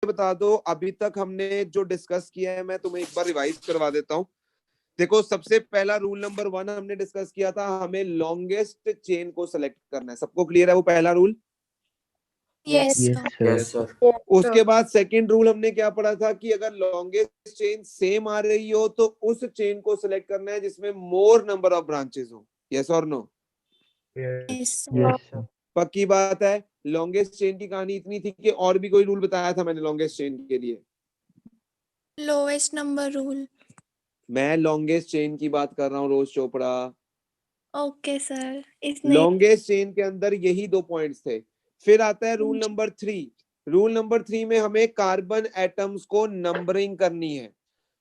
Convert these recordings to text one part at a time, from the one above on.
बता दो अभी तक हमने जो डिस्कस किया है, मैं तुम्हें एक बार रिवाइज करवा देता हूँ। देखो, सबसे पहला रूल नंबर 1 हमने डिस्कस किया था, हमें लॉन्गेस्ट चेन को सेलेक्ट करना है। सबको क्लियर है वो पहला रूल? Yes sir. उसके बाद सेकंड रूल हमने क्या पढ़ा था कि अगर लॉन्गेस्ट चेन सेम आ रही हो तो उस चेन को सिलेक्ट करना है जिसमें मोर नंबर ऑफ ब्रांचेस हो। यस और नो? यस पक्की बात है। लॉन्गेस्ट चेन की कहानी इतनी थी कि और भी कोई रूल बताया था मैंने लॉन्गेस्ट चेन के लिए? Lowest number rule. मैं लॉन्गेस्ट चेन की बात कर रहा हूँ रोज चोपड़ा। ओके सर, इसने लॉन्गेस्ट चेन के अंदर यही 2 पॉइंट्स थे। फिर आता है रूल नंबर 3। रूल नंबर 3 में हमें कार्बन एटम्स को नंबरिंग करनी है।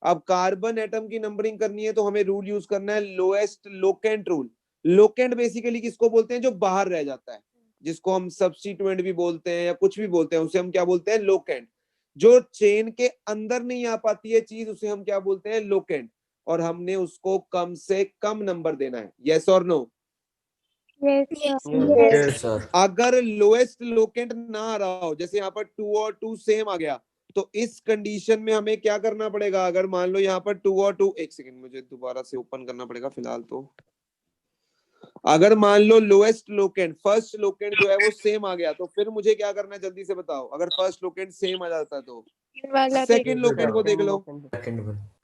अब कार्बन एटम की नंबरिंग करनी है तो हमें रूल यूज करना है lowest locant rule. Locant basically किसको बोलते हैं? जो बाहर रह जाता है, जिसको हम सब्स्टिट्यूएंट भी बोलते हैं या कुछ भी बोलते हैं, उसे हम क्या बोलते हैं? लोकेंट। जो चेन के अंदर नहीं आ पाती है चीज, उसे हम क्या बोलते हैं? लोकेंट। और हमने उसको कम से कम नंबर देना है। यस और नो? Yes sir. अगर लोएस्ट लोकेंट ना आ रहा हो, जैसे यहाँ पर 2 और 2 सेम आ गया, तो इस कंडीशन में हमें क्या करना पड़ेगा? अगर मान लो यहाँ पर 2 और 2, एक सेकंड मुझे दोबारा से ओपन करना पड़ेगा फिलहाल तो। अगर मान लो लोएस्ट लोकेंट, फर्स्ट लोकेंट जो है वो सेम आ गया, तो फिर मुझे क्या करना है जल्दी से बताओ? अगर फर्स्ट लोकेंट सेम आ जाता है तो सेकंड लोकेंट को देख लो।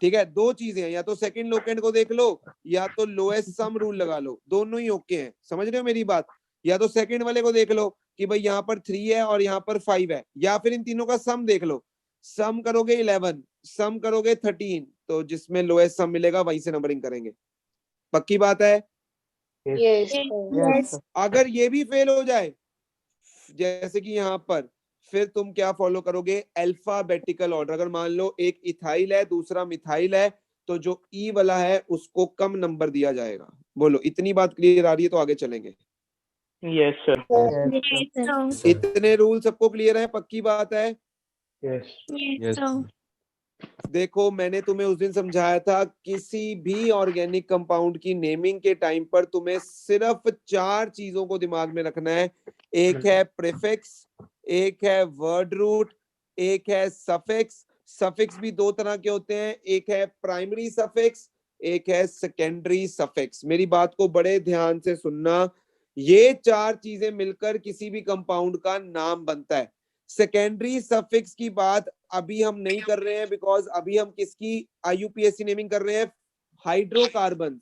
ठीक है, 2 चीजें हैं, या तो सेकंड लोकेंट को देख लो या तो लोएस्ट सम रूल लगा लो, दोनों ही ओके हैं। समझ रहे हो मेरी बात? या तो सेकंड वाले को देख लो कि भाई यहाँ पर 3 है और यहाँ पर 5 है, या फिर इन तीनों का सम देख लो। सम करोगे 11, सम करोगे 13, तो जिसमें लोएस्ट सम मिलेगा वहीं से नंबरिंग करेंगे। पक्की बात है? यस अगर ये भी फेल हो जाए जैसे कि यहाँ पर, फिर तुम क्या फॉलो करोगे? Alphabetical order. अगर मान लो एक इथाइल है दूसरा मिथाइल है, तो जो ई वाला है उसको कम नंबर दिया जाएगा। बोलो, इतनी बात क्लियर आ रही है तो आगे चलेंगे। Yes sir. इतने रूल सबको क्लियर है? पक्की बात है? यस देखो, मैंने तुम्हें उस दिन समझाया था किसी भी ऑर्गेनिक कंपाउंड की नेमिंग के टाइम पर तुम्हें सिर्फ 4 चीजों को दिमाग में रखना है। एक है प्रीफिक्स, एक है वर्ड रूट, एक है सफिक्स। सफिक्स भी 2 तरह के होते हैं, एक है प्राइमरी सफिक्स, एक है सेकेंडरी सफिक्स। मेरी बात को बड़े ध्यान से सुनना। ये 4 चीजें मिलकर किसी भी कंपाउंड का नाम बनता है। सेकेंडरी सफिक्स की बात अभी हम नहीं कर रहे हैं, बिकॉज अभी हम किसकी आईयूपीएससी नेमिंग कर रहे हैं? हाइड्रोकार्बन।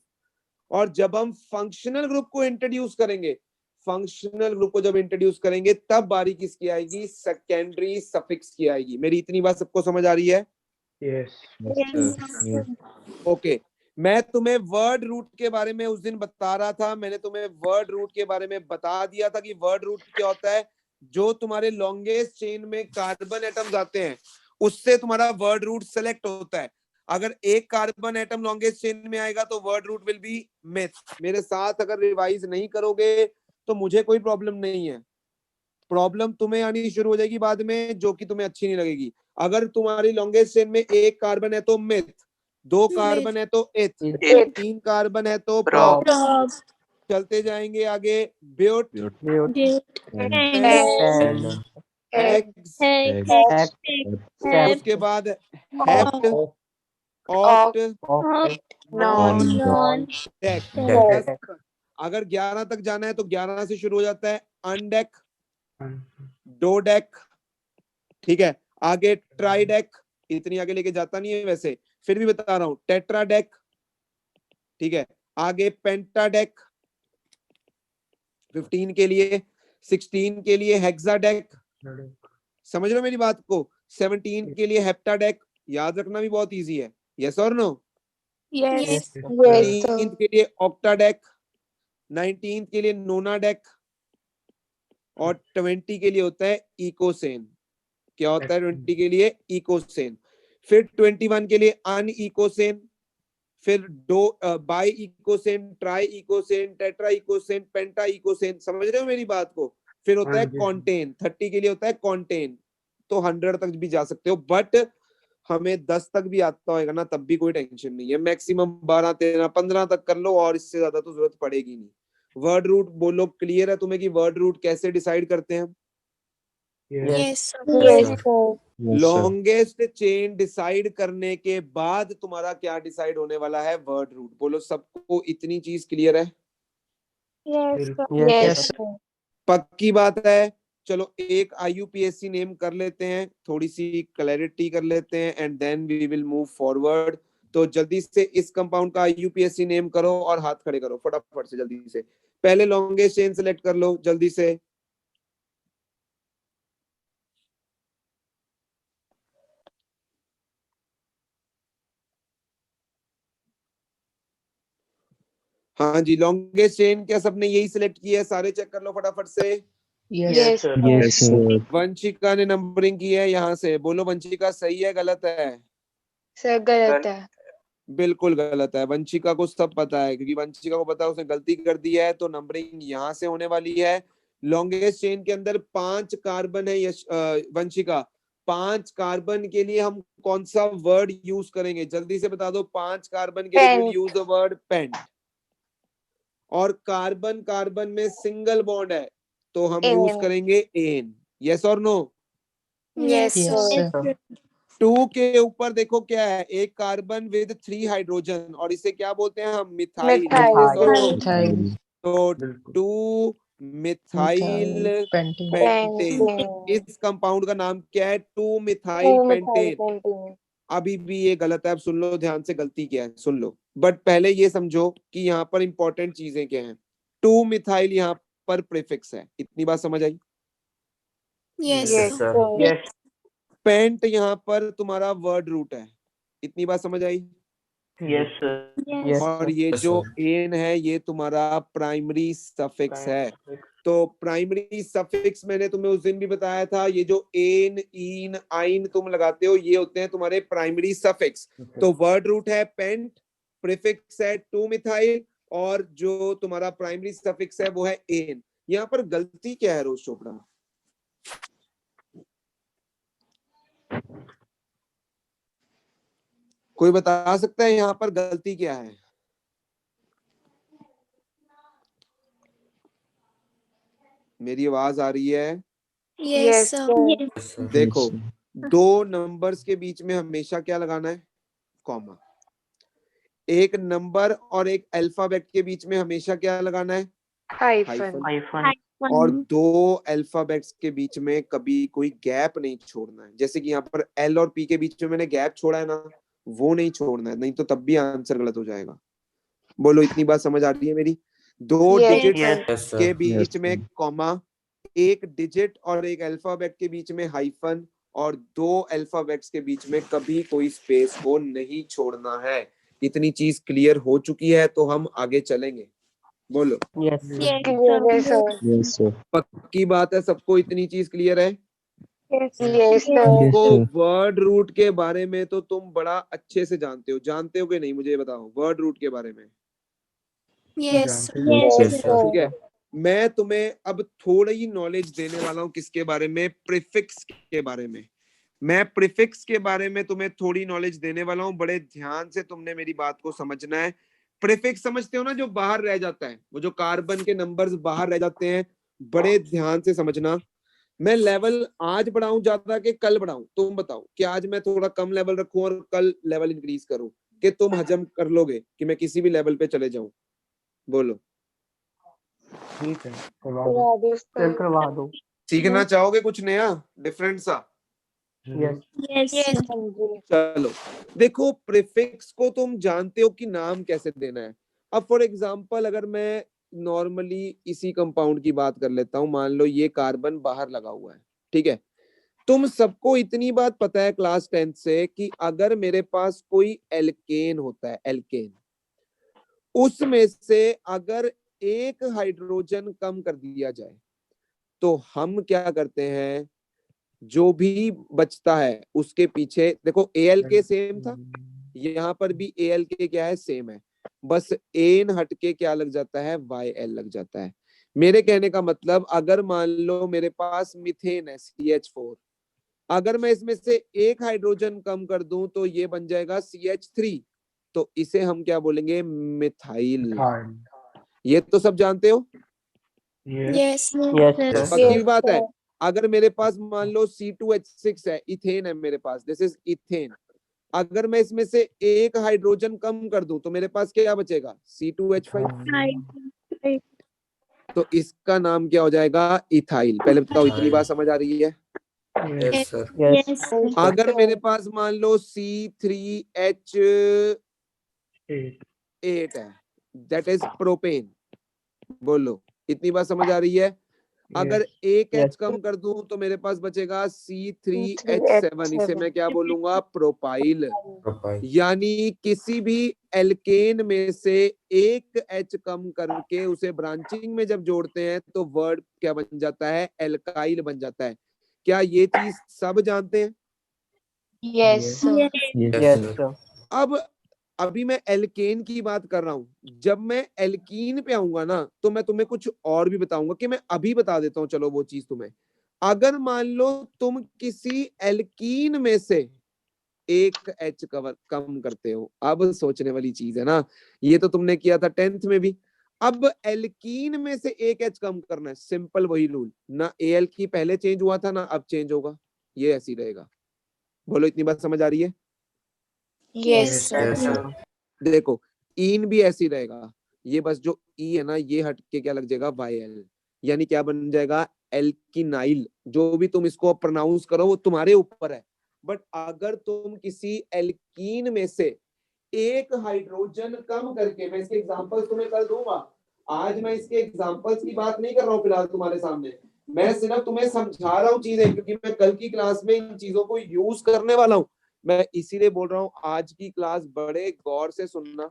और जब हम फंक्शनल ग्रुप को इंट्रोड्यूस करेंगे, फंक्शनल ग्रुप को जब इंट्रोड्यूस करेंगे तब बारी किसकी आएगी? सेकेंडरी सफिक्स की आएगी। मेरी इतनी बात सबको समझ आ रही है? ओके। मैं तुम्हें वर्ड रूट के बारे में उस दिन बता रहा था, मैंने तुम्हें वर्ड रूट के बारे में बता दिया था कि वर्ड रूट क्या होता है। जो तुम्हारे लॉन्गेस्ट चेन में कार्बन एटम्स आते हैं उससे तुम्हारा वर्ड रूट सेलेक्ट होता है। अगर एक कार्बन एटम लॉन्गेस्ट चेन में आएगा तो word root will be myth. मेरे साथ अगर रिवाइज नहीं करोगे तो मुझे कोई प्रॉब्लम नहीं है, प्रॉब्लम तुम्हें आनी शुरू हो जाएगी बाद में, जो कि तुम्हें अच्छी नहीं लगेगी। अगर तुम्हारी लॉन्गेस्ट चेन में एक कार्बन है तो मिथ, 2 कार्बन है तो इथ, 3 कार्बन है तो प्रॉप। चलते जाएंगे आगे। ब्यूट, हेक्स, उसके बाद हेप्ट, ऑक्ट, नॉन, डेक। अगर 11 तक जाना है तो 11 से शुरू हो जाता है अनडेक, डोडेक। ठीक है, आगे ट्राइडेक, इतनी आगे लेके जाता नहीं है वैसे, फिर भी बता रहा हूं। टेट्राडेक, ठीक है, आगे पेंटाडेक 15 के लिए, 16 के लिए हेक्साडेक, समझ रहे हो मेरी बात को? 17 के लिए हेप्टाडेक, याद रखना भी बहुत इजी है। यस और नो? यस 18 के लिए ऑक्टाडेक, 19 के लिए नोनाडेक, और 20 के लिए होता है इकोसेन। क्या होता है 20 के लिए? इकोसेन। फिर 21 के लिए अन इकोसेन, फिर बाई इकोसेन, ट्राई इकोसेन, टेट्रा इकोसेन, पेंटा इकोसेन। समझ रहे हो मेरी बात को? फिर होता है कॉन्टेन, 30 के लिए होता है कॉन्टेन। तो 100 तक भी जा सकते हो, बट हमें 10 तक भी आता होगा ना तब भी कोई टेंशन नहीं है। मैक्सिमम 12, 13, 15 तक कर लो, और इससे ज्यादा तो जरूरत पड़ेगी नहीं। वर्ड रूट बोलो, क्लियर है तुम्हें कि वर्ड रूट कैसे डिसाइड करते हैं? यस लॉन्गेस्ट चेन डिसाइड करने के बाद तुम्हारा क्या डिसाइड होने वाला है? Word root. बोलो, सबको इतनी चीज क्लियर है? Yes. पक्की बात है। चलो एक IUPAC नेम कर लेते हैं, थोड़ी सी क्लैरिटी कर लेते हैं, and then we will move forward. तो जल्दी से इस कंपाउंड का IUPAC नेम करो और हाथ खड़े करो फटाफट से, जल्दी से। पहले लॉन्गेस्ट चेन सेलेक्ट कर लो जल्दी से। हाँ जी, लॉन्गेस्ट चेन क्या सबने यही सिलेक्ट किया है? सारे चेक कर लो फटाफट से। Yes, sir. Yes, sir. Vanshika ने नंबरिंग की है यहाँ से। बोलो वंशिका, सही है गलत है? सर गलत है। बिल्कुल गलत है। वंशिका को सब पता है, क्योंकि वंशिका को पता है उसने गलती कर दी है, तो नंबरिंग यहाँ से होने वाली है। लॉन्गेस्ट चेन के अंदर 5 कार्बन है। वंशिका, 5 कार्बन के लिए हम कौन सा वर्ड यूज करेंगे? जल्दी से बता दो। 5 कार्बन के लिए यूज द वर्ड पेंट। और कार्बन कार्बन में सिंगल बॉन्ड है, तो हम यूज करेंगे एन। यस और नो? Yes, Yes, sir. 2 के ऊपर देखो क्या है, एक कार्बन विद 3 हाइड्रोजन, और इसे क्या बोलते हैं हम? Methyl. Yes or no? Methyl. तो 2 मिथाइल पेंटेन। इस कंपाउंड का नाम क्या है? 2 मिथाइल पेंटेन। अभी भी ये गलत है। अब सुन लो ध्यान से, गलती क्या है सुन लो। बट पहले ये समझो कि यहाँ पर इंपॉर्टेंट चीजें क्या हैं। 2 मिथाइल यहाँ पर प्रीफिक्स है। इतनी बात समझ आई? Yes, Yes, sir. sir. Yes. Paint यहाँ पर तुम्हारा वर्ड रूट है। इतनी बात समझ आई? Yes, sir. Yes. और ये जो एन है ये तुम्हारा प्राइमरी सफिक्स है। तो प्राइमरी सफिक्स मैंने तुम्हें उस दिन भी बताया था, ये जो एन, इन, आइन तुम लगाते हो, ये होते हैं तुम्हारे प्राइमरी सफिक्स। तो वर्ड रूट है पेंट, प्रीफिक्स है 2 मिथाइल, और जो तुम्हारा प्राइमरी सफिक्स है वो है एन। यहाँ पर गलती क्या है रोज चोपड़ा? कोई बता सकता है यहाँ पर गलती क्या है? मेरी आवाज आ रही है? Yes, sir. देखो, 2 नंबर्स के बीच में हमेशा क्या लगाना है? कॉमा। एक नंबर और एक अल्फाबेट के बीच में हमेशा क्या लगाना है? हाइफन। Hyphen. और 2 अल्फाबेट्स के बीच में कभी कोई गैप नहीं छोड़ना है। जैसे कि यहाँ पर L और P के बीच में मैंने गैप छोड़ा है ना, वो नहीं छोड़ना है, नहीं तो तब भी आंसर गलत हो जाएगा। बोलो, इतनी बात समझ आ रही है मेरी? 2 डिजिट Yes. के बीच में कॉमा, एक डिजिट और एक अल्फाबेट के बीच में हाइफन, और 2 अल्फाबेट्स के बीच में कभी कोई स्पेस को नहीं छोड़ना है। इतनी चीज क्लियर हो चुकी है, तो हम आगे चलेंगे। बोलो। Yes, Yes, sir. पक्की बात है, सबको इतनी चीज क्लियर है? Yes, Yes, तुमको sir. वर्ड रूट के बारे में तो तुम बड़ा अच्छे से जानते हो कि नहीं? मुझे बताओ वर्ड रूट के बारे में। Yes, Yes, sir. ठीक है, मैं तुम्हें अब थोड़ी ही नॉलेज देने वाला हूँ। किसके बारे में? प्रीफिक्स के बारे में। मैं प्रीफिक्स के बारे में तुम्हें थोड़ी नॉलेज देने वाला हूँ। बड़े ध्यान से तुमने मेरी बात को समझना है। प्रीफिक्स समझते हो ना, जो बाहर रह जाता है, वो जो कार्बन के नंबर्स बाहर रह जाते हैं, बड़े ध्यान से समझना। मैं लेवल आज बढ़ाऊं ज्यादा कि कल बढ़ाऊं? तुम बताओ कि आज मैं थोड़ा कम लेवल रखूं और कल लेवल इंक्रीज करूं, कि तुम हजम कर लोगे कि मैं किसी भी लेवल पे चले जाऊं? बोलो। ठीक है, करवा दो। सीखना चाहोगे कुछ नया, डिफरेंट सा? yes, चलो देखो, प्रीफिक्स को तुम जानते हो कि नाम कैसे देना है। अब फॉर एग्जांपल अगर मैं नॉर्मली इसी कंपाउंड की बात कर लेता हूं, मान लो ये कार्बन बाहर लगा हुआ है, ठीक है। तुम सबको इतनी बात पता है क्लास 10th से कि अगर मेरे पास कोई एल्केन होता है, एल्केन, उसमें से अगर एक हाइड्रोजन कम कर दिया जाए तो हम क्या करते हैं? जो भी बचता है उसके पीछे देखो, ALK सेम था, यहाँ पर भी ALK क्या है? सेम है, बस एन हटके क्या लग जाता है? YL लग जाता है। मेरे कहने का मतलब, अगर मान लो मेरे पास मिथेन है CH4, अगर मैं इसमें से एक हाइड्रोजन कम कर दूं तो ये बन जाएगा CH3, तो इसे हम क्या बोलेंगे? मिथाइल। ये तो सब जानते हो? yes, Yes, sir. पक्की बात है। अगर मेरे पास मान लो C2H6 है, इथेन है मेरे पास, दिस इज इथेन। अगर मैं इसमें से एक हाइड्रोजन कम कर दूं तो मेरे पास क्या बचेगा? C2H5। तो इसका नाम क्या हो जाएगा? इथाइल। पहले बताओ इतनी बात समझ आ रही है? Yes, sir. Yes. अगर मेरे पास मान लो C3H8 है, दैट इज प्रोपेन। बोलो इतनी बात समझ आ रही है? अगर एक Yes. H कम कर दूं तो मेरे पास बचेगा C3H7, इसे मैं क्या बोलूंगा? प्रोपाइल। Propyl. यानी किसी भी एल्केन में से एक H कम करके उसे ब्रांचिंग में जब जोड़ते हैं तो वर्ड क्या बन जाता है? एल्काइल बन जाता है। क्या ये चीज सब जानते हैं? Yes, sir. Yes, Yes, sir. sir. अब अभी मैं एल्केन की बात कर रहा हूं। जब मैं एल्कीन पे आऊंगा ना तो मैं तुम्हें कुछ और भी बताऊंगा, कि मैं अभी बता देता हूं चलो वो चीज तुम्हें। अगर मान लो तुम किसी एल्कीन में से एक H कम करते हो, अब सोचने वाली चीज है ना, ये तो तुमने किया था 10th में भी। अब एल्कीन में से एक H कम करना है, सिंपल वही रूल ना, Al की पहले चेंज हुआ था ना अब चेंज होगा, ये ऐसी रहेगा। बोलो इतनी बात समझ आ रही है? Yes, Yes, sir. yes, sir. देखो इन भी ऐसी रहेगा, ये बस जो ई है ना ये हट के क्या लग जाएगा? YL। यानी क्या बन जाएगा? एल्किनाइल। जो भी तुम इसको प्रोनाउंस करो वो तुम्हारे ऊपर है। बट अगर तुम किसी एल्कीन में से एक हाइड्रोजन कम करके, मैं इसके एग्जांपल्स तुम्हें कल दूंगा, आज मैं इसके एग्जांपल्स की बात नहीं कर रहा हूँ फिलहाल तुम्हारे सामने, मैं सिर्फ तुम्हें समझा रहा हूँ चीजें, क्योंकि मैं कल की क्लास में इन चीजों को यूज करने वाला हूँ। मैं इसीलिए बोल रहा हूँ आज की क्लास बड़े गौर से सुनना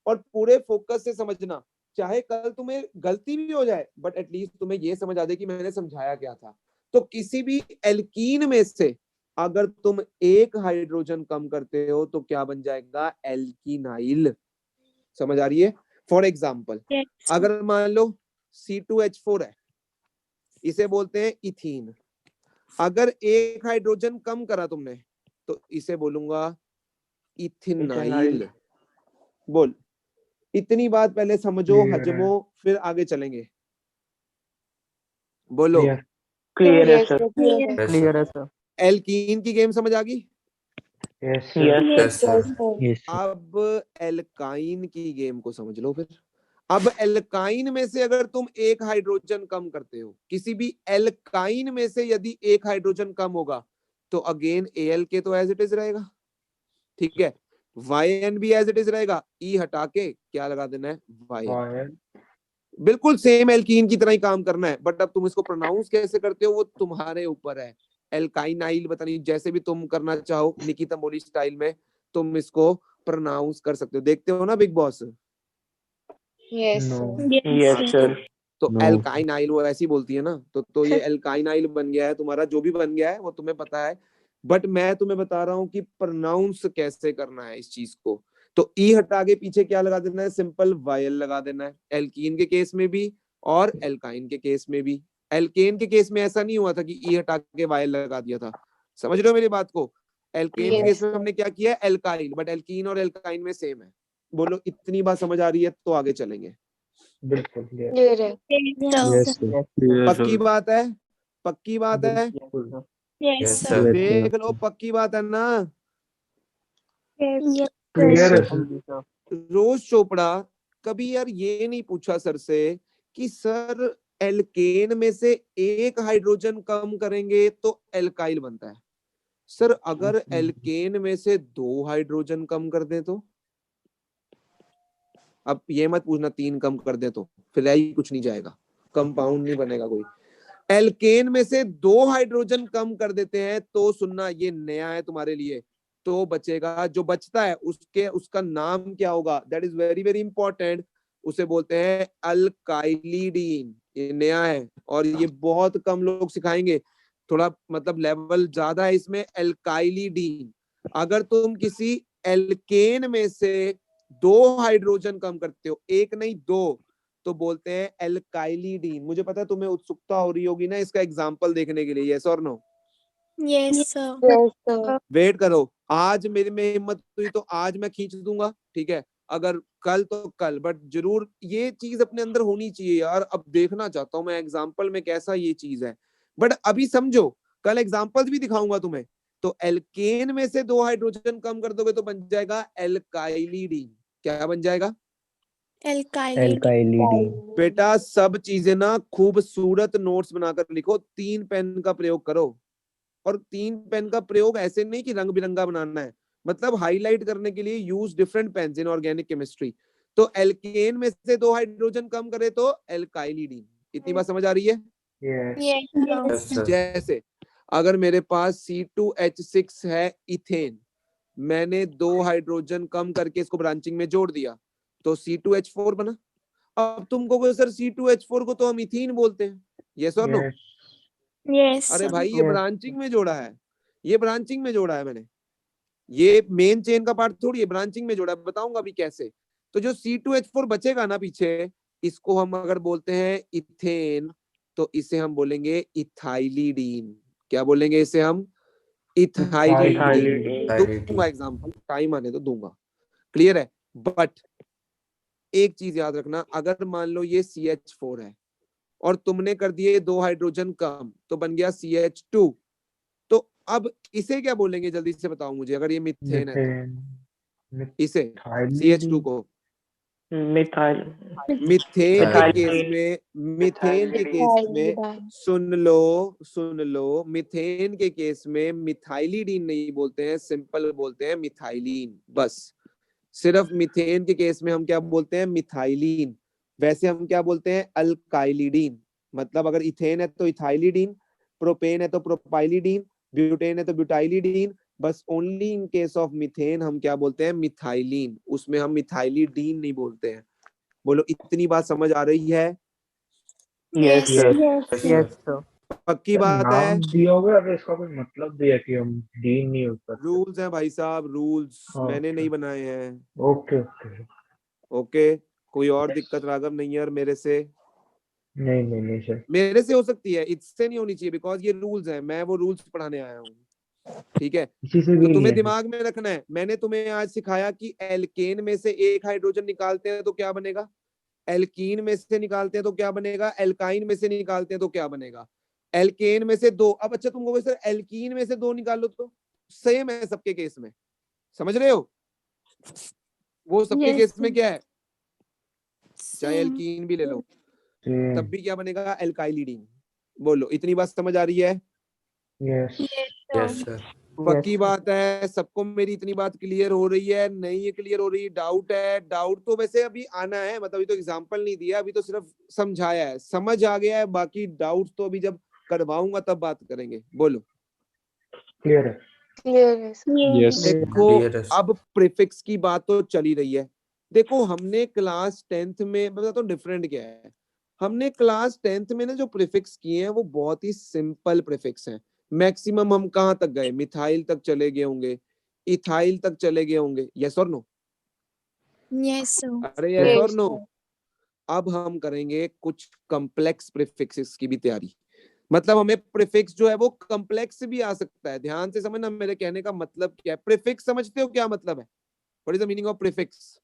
और पूरे फोकस से समझना। चाहे कल तुम्हें गलती भी हो जाए बट एटलीस्ट तुम्हें ये समझ आ जाए कि मैंने समझाया क्या था। तो किसी भी एल्कीन में से अगर तुम एक हाइड्रोजन कम करते हो तो क्या बन जाएगा? एल्कीनाइल। समझ आ रही है? For example Yes. अगर मान लो C2H4 है, इसे बोलते हैं इथीन। अगर एक हाइड्रोजन कम करा तुमने तो इसे बोलूंगा इथिनाइल। बोल इतनी बात पहले समझो, हजमो, फिर आगे चलेंगे। बोलो Clear है sir. Clear. Yes, Clear sir. है sir. एल्कीन की गेम समझ आ गई? Yes, Yes, sir. Yes. अब एल्काइन की गेम को समझ लो फिर। अब एल्काइन में से अगर तुम एक हाइड्रोजन कम करते हो, किसी भी एल्काइन में से यदि एक हाइड्रोजन कम होगा तो अगेन Al के तो एज इट इज रहेगा, ठीक है। YN भी एज इट इज रहेगा, ई हटा के क्या लगा देना है? YN। बिल्कुल सेम एल्कीन की तरह ही काम करना है, बट अब तुम इसको प्रोनाउंस कैसे करते हो वो तुम्हारे ऊपर है। एल्काइनाइल पता नहीं, जैसे भी तुम करना चाहो निकिता मोली स्टाइल में तुम इसको प्रोनाउंस कर सकते हो। देखते हो ना big boss? Yes, sir. Yes sir. तो No. एल्काइनाइल वो ऐसी बोलती है ना, तो ये एल्काइनाइल बन गया है तुम्हारा, जो भी बन गया है वो तुम्हें पता है। बट मैं तुम्हें बता रहा हूँ कि प्रोनाउंस कैसे करना है इस चीज को। तो ई हटा के पीछे क्या लगा देना है? सिंपल YL लगा देना है, एल्कीन के केस में भी और एल्काइन के केस में भी। एल्केन के केस में ऐसा नहीं हुआ था कि ई हटा के YL लगा दिया था। समझ रहे हो मेरी बात को? एल्केन के केस में हमने क्या किया? एल्काइल, बट एल्कीन और एल्काइन में सेम है। बोलो इतनी बात समझ आ रही है तो आगे चलेंगे। बिल्कुल clear. Clear है. Yes, sir. Yes. पक्की बात है? पक्की बात है? बिल्कुल. Yes, Yes, sir. sir. देख लो पक्की बात है ना। Yes. Clear है sir. sir. रोज चोपड़ा कभी यार ये नहीं पूछा सर से कि सर एल्केन में से एक हाइड्रोजन कम करेंगे तो एल्काइल बनता है। सर अगर एल्केन में से 2 हाइड्रोजन कम कर दें तो? अब ये मत पूछना 3 कम कर दे तो, फिर ही कुछ नहीं जाएगा, कंपाउंड नहीं बनेगा कोई। एल्केन में से 2 हाइड्रोजन कम कर देते हैं तो सुनना, ये नया है तुम्हारे लिए, तो बचेगा, जो बचता है उसका नाम क्या होगा? That is very very important. उसे बोलते हैं अल्काइलिडीन। ये नया है और ये बहुत कम लोग सिखाएंगे, थोड़ा मतलब लेवल ज्यादा है इसमें। अल्काइलिडीन। अगर तुम किसी एल्केन में से 2 हाइड्रोजन कम करते हो, एक नहीं 2, तो बोलते हैं एल्काइलिडीन। मुझे पता है तुम्हें उत्सुकता हो रही होगी ना इसका एग्जांपल देखने के लिए, यस और no? Yes, sir. Yes, sir. Wait करो, आज मेरे में हिम्मत हुई तो आज मैं खींच दूंगा, ठीक है। अगर कल तो कल, बट जरूर ये चीज अपने अंदर होनी चाहिए यार। अब देखना चाहता हूं मैं एग्जांपल में कैसा ये चीज है। बट अभी समझो, कल एग्जांपल्स भी दिखाऊंगा तुम्हें। तो एल्केन में से 2 हाइड्रोजन कम कर दोगे तो बन जाएगा एल्काइलिडीन। क्या बन जाएगा? Alkylidy. बेटा सब चीजें ना खूबसूरत नोट्स बनाकर लिखो, 3 पेन का प्रयोग करो। और 3 पेन का प्रयोग ऐसे नहीं कि रंग बिरंगा बनाना है, मतलब हाईलाइट करने के लिए use different pens in organic chemistry. तो एल्केन में से 2 हाइड्रोजन कम करे तो एल्काइलिडीन। इतनी बात समझ आ रही है? Yes. Yes, Yes, sir. sir. जैसे अगर मेरे पास C2H6 है इथेन, मैंने 2 हाइड्रोजन कम करके इसको ब्रांचिंग में जोड़ दिया तो C2H4 बना। अब तुम कहोगे सर C2H4 को तो हम इथीन बोलते हैं, यस और नो? Yes. Yes, अरे sir. भाई ये Yes. ब्रांचिंग में जोड़ा है, ये ब्रांचिंग में जोड़ा है मैंने, ये मेन चेन का पार्ट थोड़ी है, ब्रांचिंग में जोड़ा है। बताऊंगा अभी कैसे। तो जो C2H4 बचेगा ना पीछे, इसको हम अगर बोलते हैं इथेन तो इसे हम बोलेंगे इथाइलिडीन। क्या बोलेंगे इसे हम? इथाइलिडीन। दूंगा एग्जांपल, टाइम आने तो दूंगा। क्लियर है? बट एक चीज याद रखना, अगर मान लो ये CH4 है और तुमने कर दिए 2 हाइड्रोजन कम तो बन गया CH2, तो अब इसे क्या बोलेंगे जल्दी से बताओ मुझे, अगर ये मीथेन है तो? Methane. इसे Methylene. CH2 को Methyl. मीथेन के Methyl. केस में, मीथेन के केस में सुन लो, मीथेन के केस में मिथाइलिडीन नहीं बोलते हैं, सिंपल बोलते हैं मिथाइलिन। बस सिर्फ मीथेन के केस में हम क्या बोलते हैं? मिथाइलिन। वैसे हम क्या बोलते हैं? अल्काइलिडीन। मतलब अगर इथेन है तो इथाइलिडीन, प्रोपेन है तो प्रोपाइलिडीन, ब्यूटेन है तो ब्यूटाइलिडीन। बस only in case of methane हम क्या बोलते हैं? मिथाइलिन। उसमें हम मिथाइलिडीन नहीं बोलते हैं। बोलो इतनी बात समझ आ रही है? Yes, sir. Yes, Yes, sir. sir. पक्की बात है? नाम दिया होगा अगर इसका कोई मतलब भी है कि हम डीन नहीं यूज करते। रूल्स हैं भाई साहब, रूल्स मैंने नहीं बनाए हैं। Okay okay. ओके, कोई और दिक्कत राघव नहीं है और मेरे से? नहीं नहीं नहीं सर। मेरे से हो सकती है, इससे नहीं होनी चाहिए, बिकॉज ये रूल्स हैं, मैं वो रूल्स पढ़ाने आया हूँ। ठीक है, किसी से तो भी नहीं तुम्हें है। दिमाग में रखना है, मैंने तुम्हें आज सिखाया कि एल्केन में से 1 हाइड्रोजन निकालते हैं तो क्या बनेगा, एल्कीन में से निकालते हैं तो क्या बनेगा, एल्काइन में से निकालते हैं तो क्या बनेगा, एल्केन में से 2। अब अच्छा तुम कहोगे सर एल्कीन में से 2 निकाल लो, तो सेम है सबके केस में, समझ रहे हो? वो सबके Yes, केस में sir. क्या है, चाहे Same. एल्कीन भी ले लो Same. तब भी क्या बनेगा? एल्काइलिडीन। बोलो इतनी बात समझ आ रही है? Yes. Yes, sir. पक्की बात है? सबको मेरी इतनी बात क्लियर हो रही है? नहीं है क्लियर हो रही? डाउट है? डाउट तो वैसे अभी आना है, मतलब अभी तो एग्जांपल नहीं दिया, अभी तो सिर्फ समझाया है, समझ आ गया है। बाकी डाउट तो अभी जब करवाऊंगा तब बात करेंगे। बोलो क्लियर है। Clear है sir. Yes. देखो Clear है, sir. अब प्रीफिक्स की बात तो चली रही है। देखो हमने क्लास 10th में, मैं बताता हूँ डिफरेंट क्या है, हमने क्लास 10th में ना जो प्रीफिक्स किए हैं वो बहुत ही सिंपल प्रीफिक्स हैं। मैक्सिमम हम कहाँ तक गए? मिथाइल तक चले गए होंगे, इथाइल तक चले गए होंगे, यस और नो? Yes, sir. अरे यस और Yes, नो? sir. अब हम करेंगे कुछ कॉम्प्लेक्स प्रीफिक्सेस की भी तैयारी। मतलब हमें प्रीफिक्स जो है वो कॉम्प्लेक्स भी आ सकता है। ध्यान से समझना मेरे कहने का मतलब क्या है। प्रीफिक्स समझते हो क्या मतलब है? What is the meaning of prefix?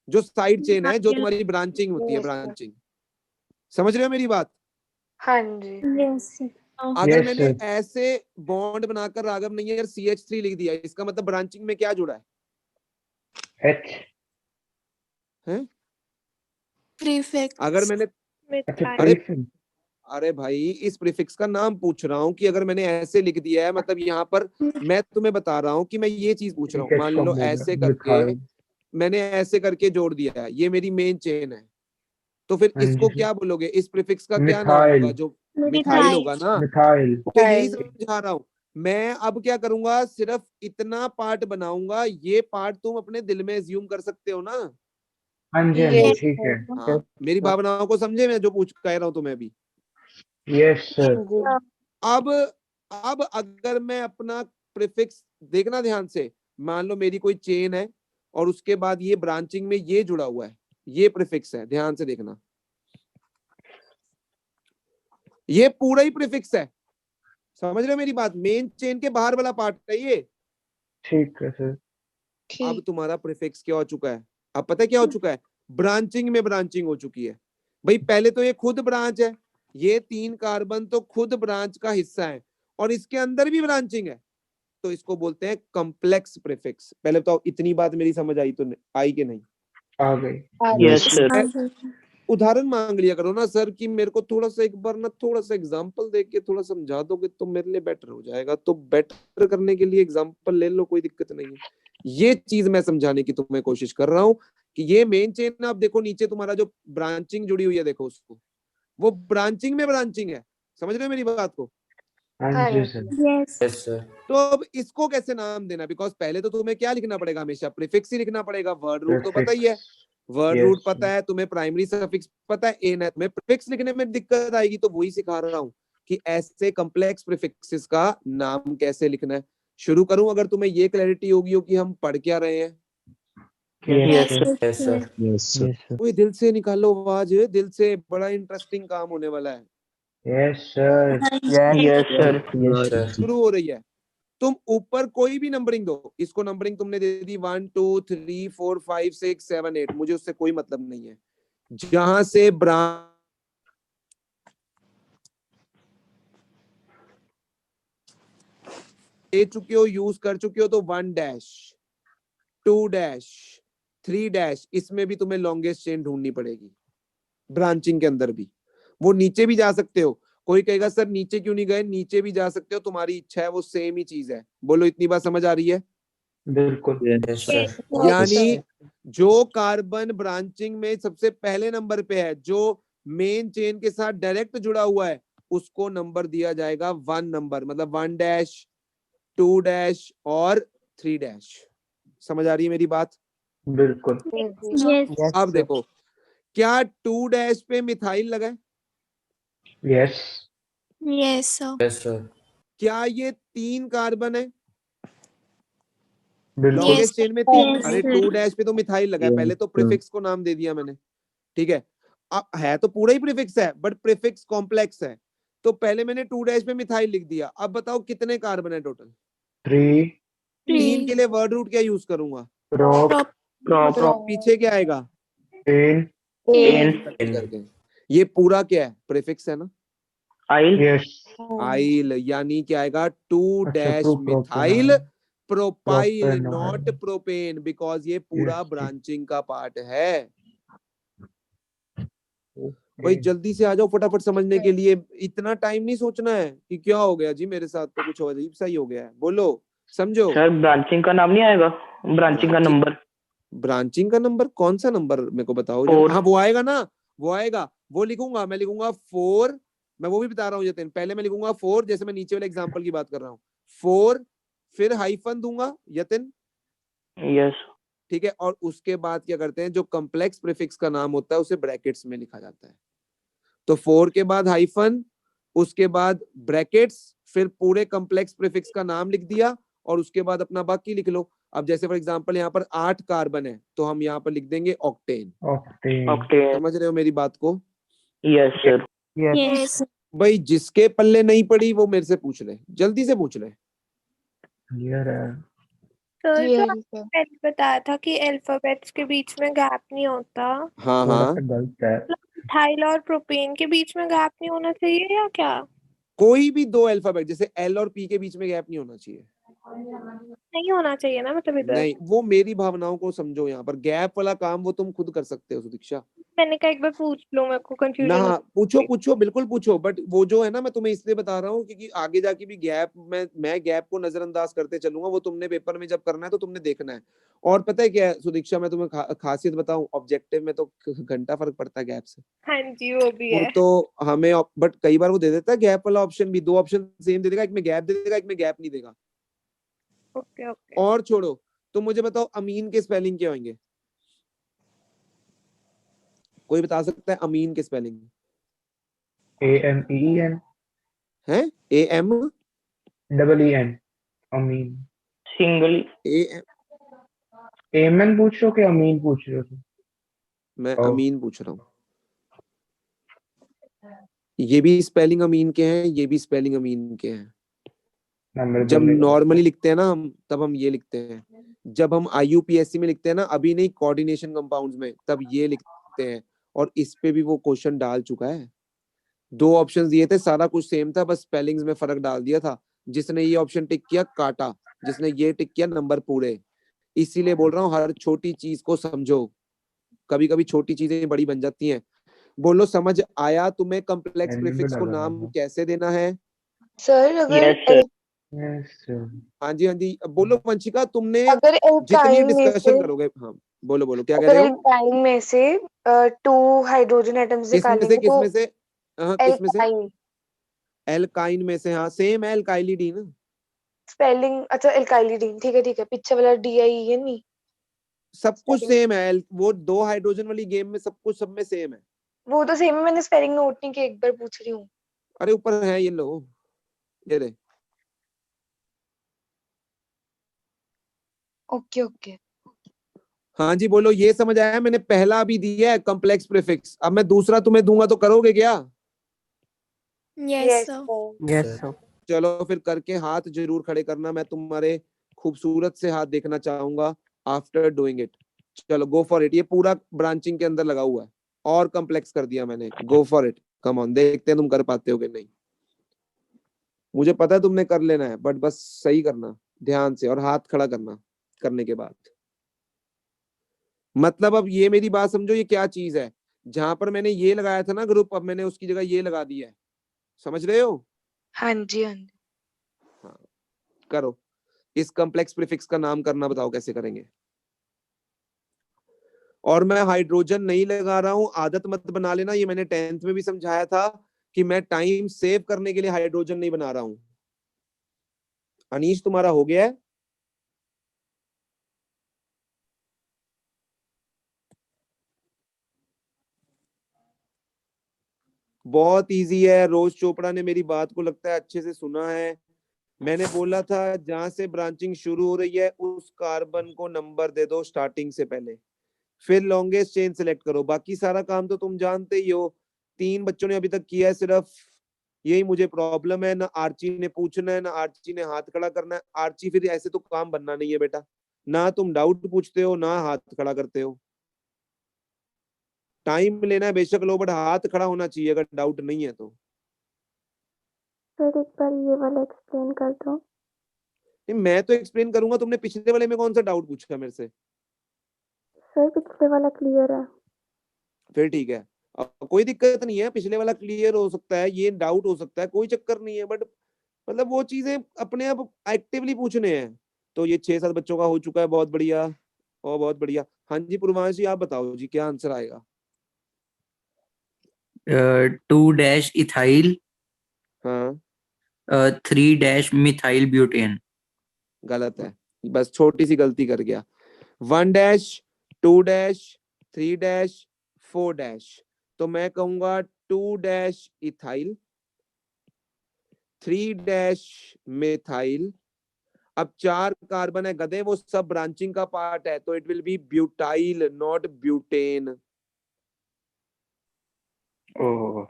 जो साइड चेन है, जो तुम्हारी ब्रांचिंग होती है, Yes, sir. ब्रांचिंग। समझ रहे हो मेरी बात? हाँ जी. Yes, sir. अगर Yes, मैंने sir. ऐसे बॉन्ड बनाकर राघव नहीं है यार CH3 लिख दिया, इसका मतलब ब्रांचिंग में क्या जुड़ा है? H. हैं? Prefix. अगर मैंने, अच्छा अरे प्रीफिक्स। अरे भाई इस प्रीफिक्स का नाम पूछ रहा हूँ कि अगर मैंने ऐसे लिख दिया है, मतलब यहाँ पर मैं तुम्हें बता रहा हूँ कि मैं ये चीज पूछ रहा हूँ। मान लो ऐसे करके मिथाइल। मैंने ऐसे करके जोड़ दिया है, ये मेरी मेन चेन है, तो फिर हाँ इसको जी क्या बोलोगे? इस प्रीफिक्स का क्या नाम मिथाइल। होगा? जो मिथाइल होगा ना। मिथाइल। तो यही समझा रहा हूँ मैं। अब क्या करूंगा, सिर्फ इतना पार्ट बनाऊंगा, ये पार्ट तुम अपने दिल में एज्यूम कर सकते हो ना। हाँ जी Yes, ठीक है। हाँ, मेरी भावनाओं को समझे मैं जो पूछ कह रहा हूँ तुम्हें अभी। Yes sir. अब अब अगर मैं अपना प्रीफिक्स, देखना ध्यान से, मान लो मेरी कोई चेन है और उसके बाद ये ब्रांचिंग में ये जुड़ा हुआ है, ये प्रीफिक्स है, ध्यान से देखना, ये पूरा ही प्रीफिक्स है। समझ रहे हो मेरी बात? मेन चेन के बाहर वाला पार्ट है ये। ठीक है सर। अब तुम्हारा प्रीफिक्स क्या हो चुका है? अब पता है क्या हो चुका है? ब्रांचिंग में ब्रांचिंग हो चुकी है। भाई पहले तो ये खुद ब्रांच है, ये 3 कार्बन तो खुद ब्रांच का हिस्सा है और इसके अंदर भी ब्रांचिंग है, तो इसको बोलते हैं कॉम्प्लेक्स प्रीफिक्स। पहले बताओ इतनी बात मेरी समझ आई तो आई कि नहीं? आ गई। Yes, sir. उदाहरण मांग लिया करो ना सर कि मेरे को थोड़ा सा एक बार ना थोड़ा सा एग्जांपल दे के थोड़ा समझा दोगे तो मेरे लिए बेटर हो जाएगा। तो बेटर करने के लिए एग्जांपल ले लो, कोई दिक्कत नहीं है। ये चीज मैं समझाने की तुम्हें कोशिश कर रहा हूँ कि ये मेन चेन ना, आप देखो नीचे तुम्हारा जो ब्रांचिंग जुड़ी हुई है, देखो उसको, वो ब्रांचिंग में ब्रांचिंग है। समझ रहे हो मेरी बात को? हाँ जी सर। Yes, sir. तो अब इसको कैसे नाम देना? बिकॉज पहले तो तुम्हें क्या लिखना पड़ेगा, हमेशा प्रीफिक्स ही लिखना पड़ेगा। वर्ड रूट तो पता ही है, वर्ड रूट पता है तुम्हें, प्राइमरी सफिक्स पता है, एन है। तुम्हें प्रीफिक्स लिखने में दिक्कत आएगी, तो वही सिखा रहा हूँ कि ऐसे कॉम्प्लेक्स प्रीफिक्सेस का नाम कैसे लिखना है। शुरू करूं अगर तुम्हें ये क्लैरिटी होगी हो कि हम पढ़ क्या रहे हैं। Yes Yes, sir. Yes, sir. कोई दिल से निकालो आवाज, दिल से, बड़ा इंटरेस्टिंग काम होने वाला है। Yes sir. Yes, sir. शुरू हो रही है। तुम ऊपर कोई भी नंबरिंग दो, इसको नंबरिंग तुमने दे दी 1 2 3 4 5 6 7 8, मुझे उससे कोई मतलब नहीं है। जहां से ब्रांच दे चुके हो, यूज कर चुके हो, तो 1 डैश 2 डैश 3 डैश, इसमें भी तुम्हें लॉन्गेस्ट चेन ढूंढनी पड़ेगी। ब्रांचिंग के अंदर भी वो नीचे भी जा सकते हो। कोई कहेगा सर नीचे क्यों नहीं गए? नीचे भी जा सकते हो, तुम्हारी इच्छा है, वो सेम ही चीज है। बोलो इतनी बात समझ आ रही है? बिल्कुल। Yes, sir. यानी जो कार्बन ब्रांचिंग में सबसे पहले नंबर पे है, जो मेन चेन के साथ डायरेक्ट जुड़ा हुआ है, उसको नंबर दिया जाएगा 1 नंबर, मतलब 1 डैश 2 डैश और 3 डैश। समझ आ रही है मेरी बात? बिल्कुल। अब देखो, क्या 2 डैश पे मिथाइल लगा है? Yes. Yes, sir. Yes, sir. क्या ये 3 कार्बन है? बिल्कुल। लॉन्गेस्ट चेन में 3। Yes, अरे sir. 2 डैश पे तो मिथाइल लगा है, पहले तो प्रीफिक्स को नाम दे दिया मैंने, ठीक है। अब है तो पूरा ही प्रीफिक्स है, बट प्रीफिक्स कॉम्प्लेक्स है, तो पहले मैंने 2 डैश पे मिथाइल लिख दिया। अब बताओ कितने कार्बन है टोटल? 3 3 के लिए वर्ड रूट क्या यूज करूंगा? prop तो पीछे क्या आएगा? in करके। ये पूरा क्या है? प्रीफिक्स है ना? यस। आइल, यानी क्या आएगा? 2 अच्छा, dash propane methyl propyl, propanol. Not propane, because ये पूरा Yes. ब्रांचिंग का पार्ट है। भाई जल्दी से आ जाओ फटाफट समझने के लिए, इतना टाइम नहीं सोचना है कि क्या हो गया जी मेरे साथ, तो कुछ अजीब सा ही हो गया है। बोलो, समझो। सर ब्रांचिंग का नाम नहीं आएगा, ब्रांचिंग का नंबर। ब्रांचिंग का नंबर कौन सा नंबर मेरे को बताओ? 4। हाँ वो आएगा ना, वो आएगा, वो लिखूंगा, मैं लिखूंगा 4। मैं वो भी बता रहा हूँ जतिन, पहले मैं लिखूंगा 4, जैसे मैं नीचे वाले एग्जांपल की बात कर रहा हूँ, 4, फिर हाइफन दूंगा यतिन, यस। ठीक है। और उसके बाद क्या करते हैं, जो कॉम्प्लेक्स प्रीफिक्स का नाम होता है उसे ब्रैकेट्स में लिखा जाता है। तो 4 के बाद हाइफन, उसके बाद ब्रैकेट्स, फिर पूरे कॉम्प्लेक्स प्रीफिक्स का नाम लिख दिया, और उसके बाद अपना बाकी लिख लो। अब जैसे फॉर एग्जांपल यहाँ पर 8 कार्बन है, तो हम यहाँ पर लिख देंगे ऑक्टेन। ऑक्टेन। समझ रहे हो मेरी बात को? Yes sir. Yes. भाई जिसके पल्ले नहीं पड़ी वो मेरे से पूछ ले, जल्दी से पूछ ले। क्लियर है। सर जो Clear, आपने sir. पहले बताया था कि अल्फाबेट्स के बीच में गैप नहीं होता, हाँ थोड़ा हाँ, सा गलत है। मिथाइल और प्रोपेन के बीच में गैप नहीं होना चाहिए या क्या? कोई भी 2 अल्फाबेट जैसे एल और पी के बीच में गैप नहीं होना चाहिए। नहीं होना चाहिए ना, मतलब इधर नहीं, वो मेरी भावनाओं को समझो, यहाँ पर गैप वाला काम वो तुम खुद कर सकते हो सुदीक्षा। मैंने कहा एक बार पूछ लो, मेरे को ना कंफ्यूजन हाँ, पूछो पूछो, बिल्कुल पूछो, बट वो जो है ना, मैं तुम्हें इसलिए बता रहा हूँ क्योंकि आगे जाके भी गैप में मैं गैप को नजरअंदाज करते चलूंगा, वो तुमने पेपर में जब करना है तो तुमने देखना है। और पता है क्या है सुदीक्षा, मैं तुम्हें खासियत बताऊं, ऑब्जेक्टिव में तो घंटा फर्क पड़ता है गैप से। हाँ जी वो भी वो है। तो हमें, बट कई बार वो दे देता है गैप वाला ऑप्शन भी, 2 ऑप्शन सेम दे देगा, एक में गैप दे देगा, एक में गैप नहीं देगा। Okay okay. और छोड़ो, तो मुझे बताओ अमीन के स्पेलिंग क्या होंगे? कोई बता सकता है अमीन के स्पेलिंग? AMEEN है AM EEN अमीन। सिंगल। एमन पूछ रहे हो कि अमीन पूछ रहे हो? मैं अमीन पूछ रहा हूँ। ये भी स्पेलिंग अमीन के हैं, ये भी स्पेलिंग अमीन के हैं। नंबर जब बोलने का नॉर्मली लिखते हैं ना हम, तब हम ये लिखते हैं। जब हम IUPAC में लिखते हैं ना, अभी नहीं, कोऑर्डिनेशन कंपाउंड्स में, तब ये लिखते हैं। और इस पे भी वो क्वेश्चन डाल चुका है। 2 ऑप्शंस दिए थे, सारा कुछ सेम था, बस स्पेलिंग्स में फर्क डाल दिया था। जिसने ये ऑप्शन टिक किया काटा, जिसने ये टिक किया नंबर पूरे। इसीलिए बोल रहा हूँ हर छोटी चीज को समझो, कभी कभी छोटी चीजें बड़ी बन जाती हैं। बोलो समझ आया तुम्हें कॉम्प्लेक्स एन प्रीफिक्स में को लगा नाम था। कैसे देना है? सर अगर Yes, sir. Yes sir. हाँ जी हाँ जी, अब बोलो वंशिका, तुमने अगर जितनी एल्काइन में डिस्कशन से करोगे, हाँ बोलो बोलो क्या कह अगर रहे हो? एल्काइन में से 2 हाइड्रोजन एटम्स किसमें से निकालेंगे तो किसमें से? हाँ किसमें से? एल्काइन एल्काइन में से, हाँ सेम है एल्काइलिडीन। स्पेलिंग अच्छा एल्काइलिडीन, ठीक है पीछे वाला DIEN नहीं, सब कुछ स्पेलिंग सेम है, वो 2 हाइड्रोजन वाली गेम में सब कुछ सब में सेम है। वो तो सेम है, मैंने स्पेलिंग नोट नहीं किया, एक बार पूछ रही हूँ। अरे ऊपर है, ये लो, ये रे। ओके ओके हाँ जी बोलो, ये समझ आया? मैंने पहला भी दिया है कॉम्प्लेक्स प्रीफिक्स, अब मैं दूसरा तुम्हें दूंगा तो करोगे क्या? Yes, yes sir. Sir. Yes, sir. चलो फिर करके हाथ जरूर खड़े करना, मैं तुम्हारे खूबसूरत से हाथ देखना चाहूंगा आफ्टर डूइंग इट। चलो गो फॉर इट, ये पूरा ब्रांचिंग के अंदर लगा हुआ है और कॉम्प्लेक्स कर दिया मैंने। Go for it, come on, देखते हैं तुम कर पाते हो कि नहीं। मुझे पता है तुमने कर लेना है, बट बस सही करना ध्यान से, और हाथ खड़ा करना करने के बाद। मतलब अब ये मेरी बात समझो, ये क्या चीज है? जहां पर मैंने ये लगाया था ना ग्रुप, अब मैंने उसकी जगह ये लगा दिया है, समझ रहे हो? हाँ जी हाँ जी। हाँ करो, इस कॉम्प्लेक्स प्रीफिक्स का नाम करना बताओ कैसे करेंगे। और मैं हाइड्रोजन नहीं लगा रहा हूं, आदत मत बना लेना, ये मैंने 10th में भी समझाया था कि मैं टाइम सेव करने के लिए हाइड्रोजन नहीं बना रहा हूं। अनीश तुम्हारा हो गया है? बहुत इजी है, रोज चोपड़ा ने मेरी बात को लगता है अच्छे से सुना है। मैंने बोला था जहां से ब्रांचिंग शुरू हो रही है उस कार्बन को नंबर दे दो स्टार्टिंग से पहले, फिर लॉन्गेस्ट चेन सिलेक्ट करो। बाकी सारा काम तो तुम जानते ही हो, 3 बच्चों ने अभी तक किया है, सिर्फ यही मुझे प्रॉब्लम है, ना आर्ची ने पूछना है ना आर्ची ने हाथ खड़ा करना है। आर्ची फिर ऐसे तो काम बनना नहीं है बेटा, ना तुम डाउट पूछते हो ना हाथ खड़ा करते हो। टाइम लेना है बेशक लो, बट हाथ खड़ा होना चाहिए अगर डाउट नहीं है तो। सर एक बार ये वाला एक्सप्लेन कर दो। नहीं मैं तो एक्सप्लेन करूंगा, तुमने पिछले वाले में कौन सा डाउट पूछा मेरे से? सर पिछले वाला क्लियर है। फिर ठीक है, अब कोई दिक्कत नहीं है, पिछले वाला क्लियर हो सकता है, ये डाउट हो सकता है, कोई चक्कर नहीं है, बट मतलब वो चीजें अपने आप एक्टिवली पूछने हैं। तो ये 6-7 बच्चों का हो चुका है, बहुत बढ़िया और बहुत बढ़िया। हाँ जी पूर्वांश जी, आप बताओ जी क्या आंसर आएगा? 2 इथाइल, हाँ 3 मिथाइल ब्यूटेन। गलत है, बस छोटी सी गलती कर गया। 1 2 3 4 तो मैं कहूंगा 2 इथाइल, 3 मिथाइल। अब 4 कार्बन है गधे, वो सब ब्रांचिंग का पार्ट है, तो it will be butyl not butane. Oh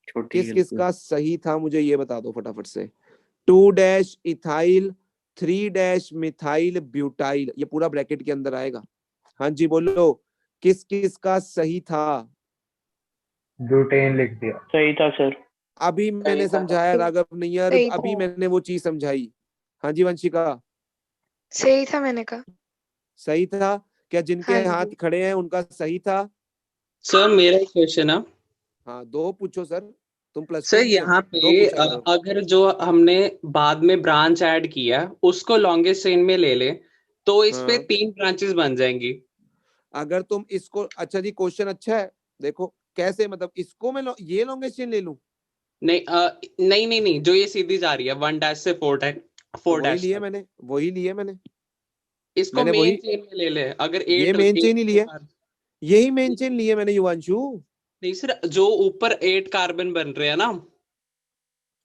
छोटी किस किस गलती। का सही था मुझे ये बता दो फटाफट से। 2 इथाइल, 3 मिथाइल ब्यूटाइल, ये पूरा ब्रैकेट के अंदर आएगा। हाँ जी बोलो, किस किस का सही था? ब्यूटेन लिख दिया। सही था सर। अभी मैंने समझाया राघव नैयर, सही अभी था। मैंने वो चीज समझाई। हाँ जी वंशिका, सही था मैंने कहा। सही था क्या? जिनके हाँ हाथ जी। खड़े हैं उनका सही था? सर मेरा एक क्वेश्चन है। हाँ 2 पूछो सर, तुम +2 सर की हो, यहाँ 2 पे पूछा करो। अगर जो हमने बाद में ब्रांच ऐड किया उसको लॉन्गेस्ट चेन में ले ले तो इस पे हाँ 3 ब्रांचेस बन जाएंगी। अगर तुम इसको, अच्छा जी क्वेश्चन अच्छा है, देखो कैसे, मतलब इसको मैं ये लॉन्गेस्ट चेन ले लूं? नहीं नहीं नहीं नहीं, जो ये सीधी जा रही है 1 से 4 तो वही लिए तक, मैंने, वही लिए मैंने इसको मैंने मेन वही, चेन में ले ले। अगर ये 8 मेन चेन ही लिए, यही मेन चेन लिए मैंने युवांशु। नहीं सर, जो ऊपर 8 कार्बन बन रहे हैं ना,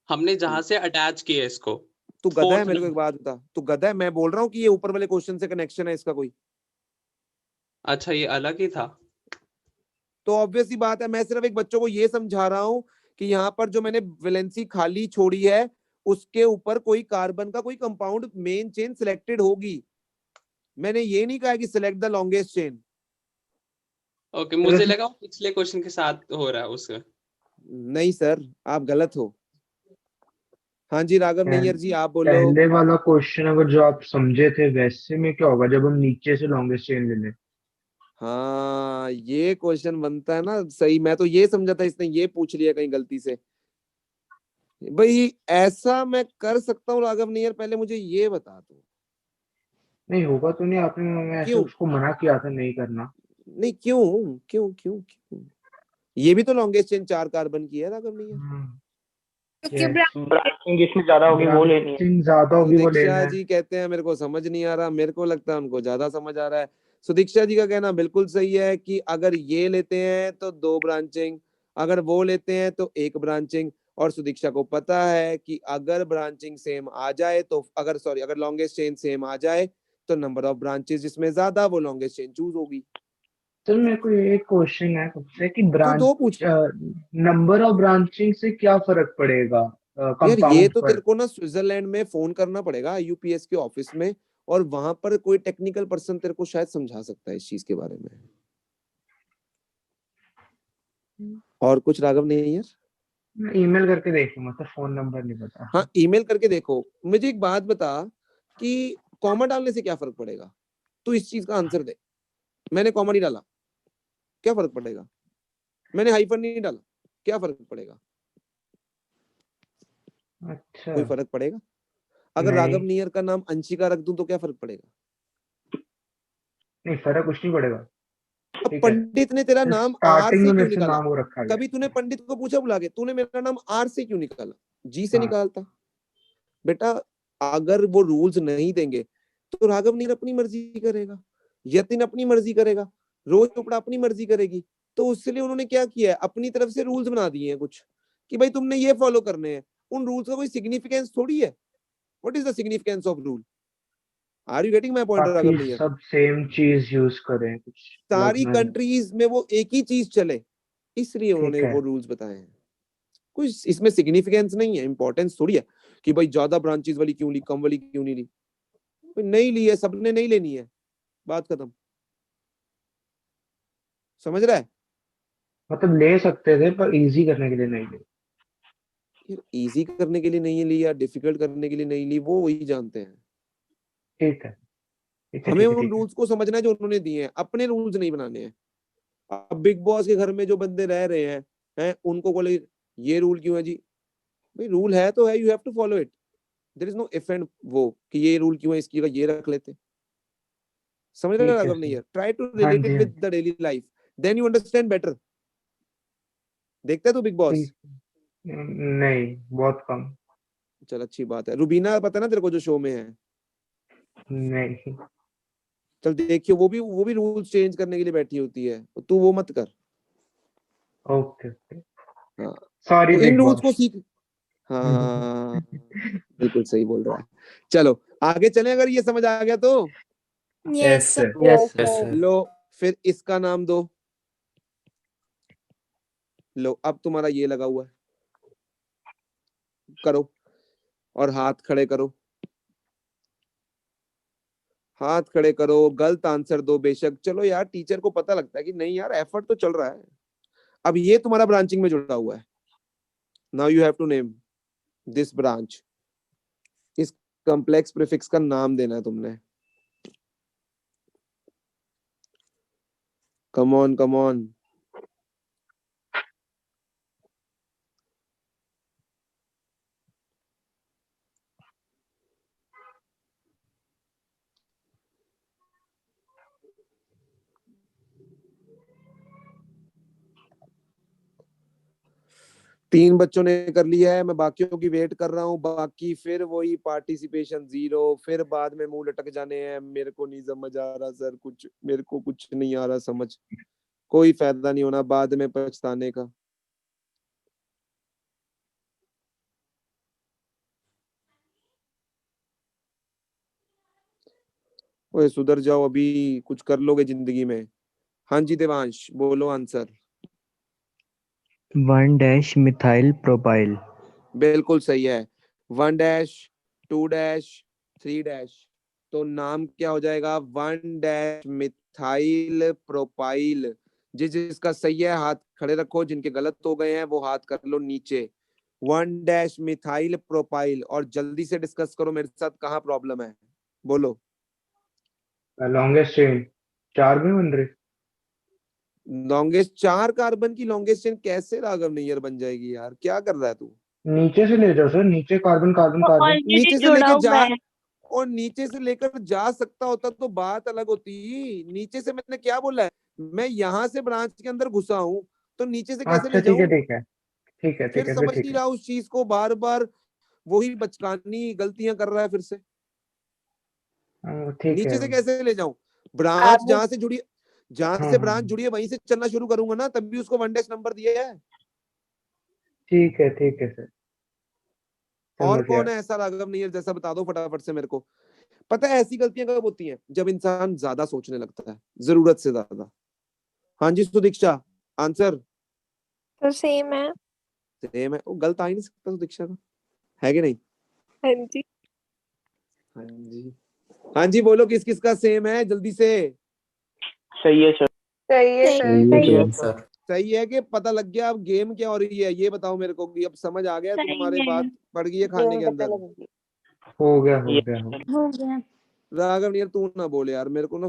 हमने जहां से अटैच किया इसको तू गधा है, 4th मेरे को एक बात बता, तू गधा है? मैं बोल रहा हूँ कि ये ऊपर वाले क्वेश्चन से कनेक्शन है इसका कोई। अच्छा ये अलग ही था। तो ऑब्वियस सी बात है, मैं सिर्फ एक बच्चों को ये समझा रहा हूँ कि यहाँ पर जो मैंने वैलेंसी खाली छोड़ी है उसके ऊपर कोई कार्बन का कोई कंपाउंड मेन चेन सिलेक्टेड होगी। मैंने ये नहीं कहा कि select the longest chain. Okay, मुझे लगा वो पिछले क्वेश्चन के साथ हो रहा है उसका। नहीं सर, आप गलत हो। हाँ जी राघव नैयर जी, आप बोलो। पहले वाला क्वेश्चन अगर जो आप समझे थे वैसे में क्या होगा जब हम नीचे से लॉन्गेस्ट चेन ले लें? हाँ, ये क्वेश्चन बनता है ना सही। मैं तो ये समझा था इसने ये पूछ लिया कहीं गलती से। भाई ऐसा मैं कर सकता हूँ राघव नैयर, पहले मुझे ये बता दो। नहीं होगा तो नहीं, आपने मैं ऐसे क्यों उसको मना किया था नहीं करना। नहीं, क्यों क्यों क्यों क्यों? ये भी तो लॉन्गेस्ट चेन 4 कार्बन की है राघव नैयर। क्योंकि Yes. ब्रांचिंग जिसमें ज्यादा होगी वो लेनी है। ब्रांचिंग ज्यादा होगी वो लेना सुदीक्षा है। जी कहते हैं मेरे को समझ नहीं आ रहा, मेरे को लगता है उनको ज्यादा समझ आ रहा है। सुदीक्षा जी का कहना बिल्कुल सही है कि अगर ये लेते हैं तो 2 ब्रांचिंग, अगर वो लेते हैं तो 1 ब्रांचिंग। और सुदीक्षा को पता है कि अगर ब्रांचिंग सेम आ जाए तो अगर लॉन्गेस्ट चेन सेम आ जाए तो नंबर ऑफ ब्रांचेस जिसमें ज्यादा वो लॉन्गेस्ट चेन चूज होगी। सर मेरे को एक क्वेश्चन है सबसे कि तो 2 पूछ। नंबर ऑफ ब्रांचिंग से क्या फर्क पड़ेगा यार ये कंपाउंड तो पर? तेरे को ना स्विट्जरलैंड में फोन करना पड़ेगा यूपीएस के ऑफिस में, और वहां पर कोई टेक्निकल पर्सन तेरे को शायद समझा सकता है इस चीज के बारे में। और कुछ राघव नहीं है यार? ईमेल करके देखूंगा सर, फोन नंबर नहीं पता। हाँ, ईमेल करके देखो। मुझे एक बात बता कि कॉमा डालने से क्या फर्क पड़ेगा? तू इस चीज का आंसर दे। मैंने कॉमा नहीं डाला, क्या फर्क पड़ेगा? मैंने हाइफन नहीं डाला, क्या फर्क पड़ेगा? अच्छा। कोई फर्क पड़ेगा? अगर नहीं राघव नियर का नाम अंशिका रख दूं तो क्या फर्क पड़ेगा? नहीं, फर्क कुछ नहीं पड़ेगा। अब ठीक है, पंडित ने तेरा नाम आर स्टार्टिंग से में क्यों मेरे से निकाला? नाम वो रखा गया। कभी तूने पंडित को पूछा बुला के, तूने मेरा नाम आर से क्यों निकाला? जी से हाँ निकालता। बेटा अगर वो रूल्स नहीं देंगे तो राघव नीर अपनी मर्जी करेगा, यतिन अपनी मर्जी करेगा, रोज चोपड़ा अपनी मर्जी करेगी। तो उसके लिए उन्होंने क्या किया है, अपनी तरफ से रूल्स बना दिए हैं कुछ कि भाई तुमने ये फॉलो करने हैं। उन रूल्स का कोई सिग्निफिकेंस थोड़ी है। What is the significance of rule? Are you getting my point Raghav बाकी नैयर? सब सेम चीज यूज करें, कुछ अलग सारी ना लें। कंट्रीज में वो एक ही चीज चले, इसलिए उन्होंने ठीक है। वो रूल्स बताए हैं। कोई इसमें सिग्निफिकेंस नहीं है, इंपॉर्टेंस थोड़ी है कि भाई ज्यादा ब्रांचेस वाली क्यों ली, कम वाली क्यों नहीं ली। नहीं ली है, सबने नहीं लेनी है, बात खत्म। समझ रहा है? मतलब ले सकते थे पर इजी करने के लिए नहीं ले। इजी करने के लिए नहीं ली या डिफिकल्ट करने के लिए नहीं ली, वो वही जानते हैं। ठीक है ठीक है हमें ठीक है उन ठीक है। रूल्स को समझना है जो उन्होंने दिए हैं, अपने रूल्स नहीं बनाने हैं। अब बिग बॉस के घर में जो बंदे रह रहे हैं उनको बोले ये रूल क्यों है जी? भाई रूल है तो है, you have to follow it. There is no if and वो कि ये रूल क्यों है, इसकी जगह ये रख लेते। समझ रहे ठीक है Raghav sir. Nayyar? Try to हाँ रिलेट जी इट हाँ with the daily life, then you understand better. देखता है तू बिग बॉस? ठीक। नहीं, बहुत कम। चल अच्छी बात है। रुबीना पता है ना तेरे को जो शो में है? नहीं। चल देखियो, वो भी रूल्स चेंज करने के लिए बैठी होती है, तो तू वो मत कर। Okay okay. हाँ, सॉरी तो इन बिग रूल्स को बॉस। सीख। हाँ बिल्कुल सही बोल रहा है। चलो आगे चलें, अगर ये समझ आ गया तो। Yes sir. Sir. Yes yes sir. Sir. लो फिर इसका नाम दो। लो अब तुम्हारा ये लगा हुआ है, करो और हाथ खड़े करो। हाथ खड़े करो, गलत आंसर दो बेशक, चलो यार टीचर को पता लगता है कि नहीं यार एफर्ट तो चल रहा है। अब ये तुम्हारा ब्रांचिंग में जुड़ा हुआ है। Now you have to name this branch. इस कॉम्प्लेक्स प्रीफिक्स का नाम देना है तुमने। Come on come on. तीन बच्चों ने कर लिया है, मैं बाकियों की वेट कर रहा हूँ। बाकी फिर वही पार्टिसिपेशन 0, फिर बाद में मुंह लटक जाने हैं। मेरे को नहीं समझ आ रहा सर, कुछ मेरे को कुछ नहीं आ रहा समझ। कोई फायदा नहीं होना बाद में पछताने का। ओए सुधर जाओ, अभी कुछ कर लोगे जिंदगी में। हाँ जी देवांश बोलो आंसर। 1 methyl propyl. बिल्कुल सही है। 1 2 3 तो नाम क्या हो जाएगा? 1 मिथाइल प्रोपाइल। जिसका सही है हाथ खड़े रखो, जिनके गलत हो गए हैं वो हाथ कर लो नीचे। 1 मिथाइल प्रोपाइल, और जल्दी से डिस्कस करो मेरे साथ कहाँ प्रॉब्लम है, बोलो। लॉन्गेस्ट चेन 4 में बन रही। लॉन्गेस्ट 4 कार्बन की लॉन्गेस्ट चेन कैसे राघव नैयर बन जाएगी यार, क्या कर रहा है तू? नीचे से ले जाओ सर, नीचे कार्बन कार्बन कार्बन। ऑलरेडी नीचे से जुड़ा लेके हुआ जा, है। और नीचे से लेकर जा सकता होता तो बात अलग होती। नीचे से मैंने क्या बोला है, मैं यहाँ से ब्रांच के अंदर घुसा हूँ तो नीचे से कैसे अच्छा ले ठीक है जाऊं? ठीक है ठीक है ठीक फिर है, फिर समझ ठीक नहीं है। रहा उस चीज को, बार बार वही बचकानी गलतियां कर रहा है फिर से। ठीक है। नीचे से कैसे ले जाऊं? ब्रांच आप जहां से जुड़ी, जहां हाँ से हाँ ब्रांच जुड़ी है वहीं से चलना शुरू करूंगा ना, तभी उसको 1 नंबर दिया है। ठीक है सर, और समझ गया। कौन है ऐसा राघव नैयर जैसा, बता दो फटाफट से मेरे को। पता है ऐसी गलतियां कब होती हैं? जब इंसान ज्यादा सोचने लगता है, जरूरत से ज्यादा। हाँ जी सुदीक्षा, आंसर तो सेम है। सेम है। वो गलत आ ही नहीं सकता सुदीक्षा का, है कि नहीं? हाँ जी। हाँ जी, हाँ जी बोलो किस किस का सेम है जल्दी से। सही है सर। सही है सही सर। सही है सर। सही है कि पता लग गया? अब गेम क्या हो रही है ये बताओ मेरे को, कि अब समझ आ गया सही तुम्हारे है। बात पड़ गई है खाने गेम के पता अंदर। लगेगी। हो गया हो ये गया हो गया। हो गया। राघव यार तू ना बोल यार, मेरे को ना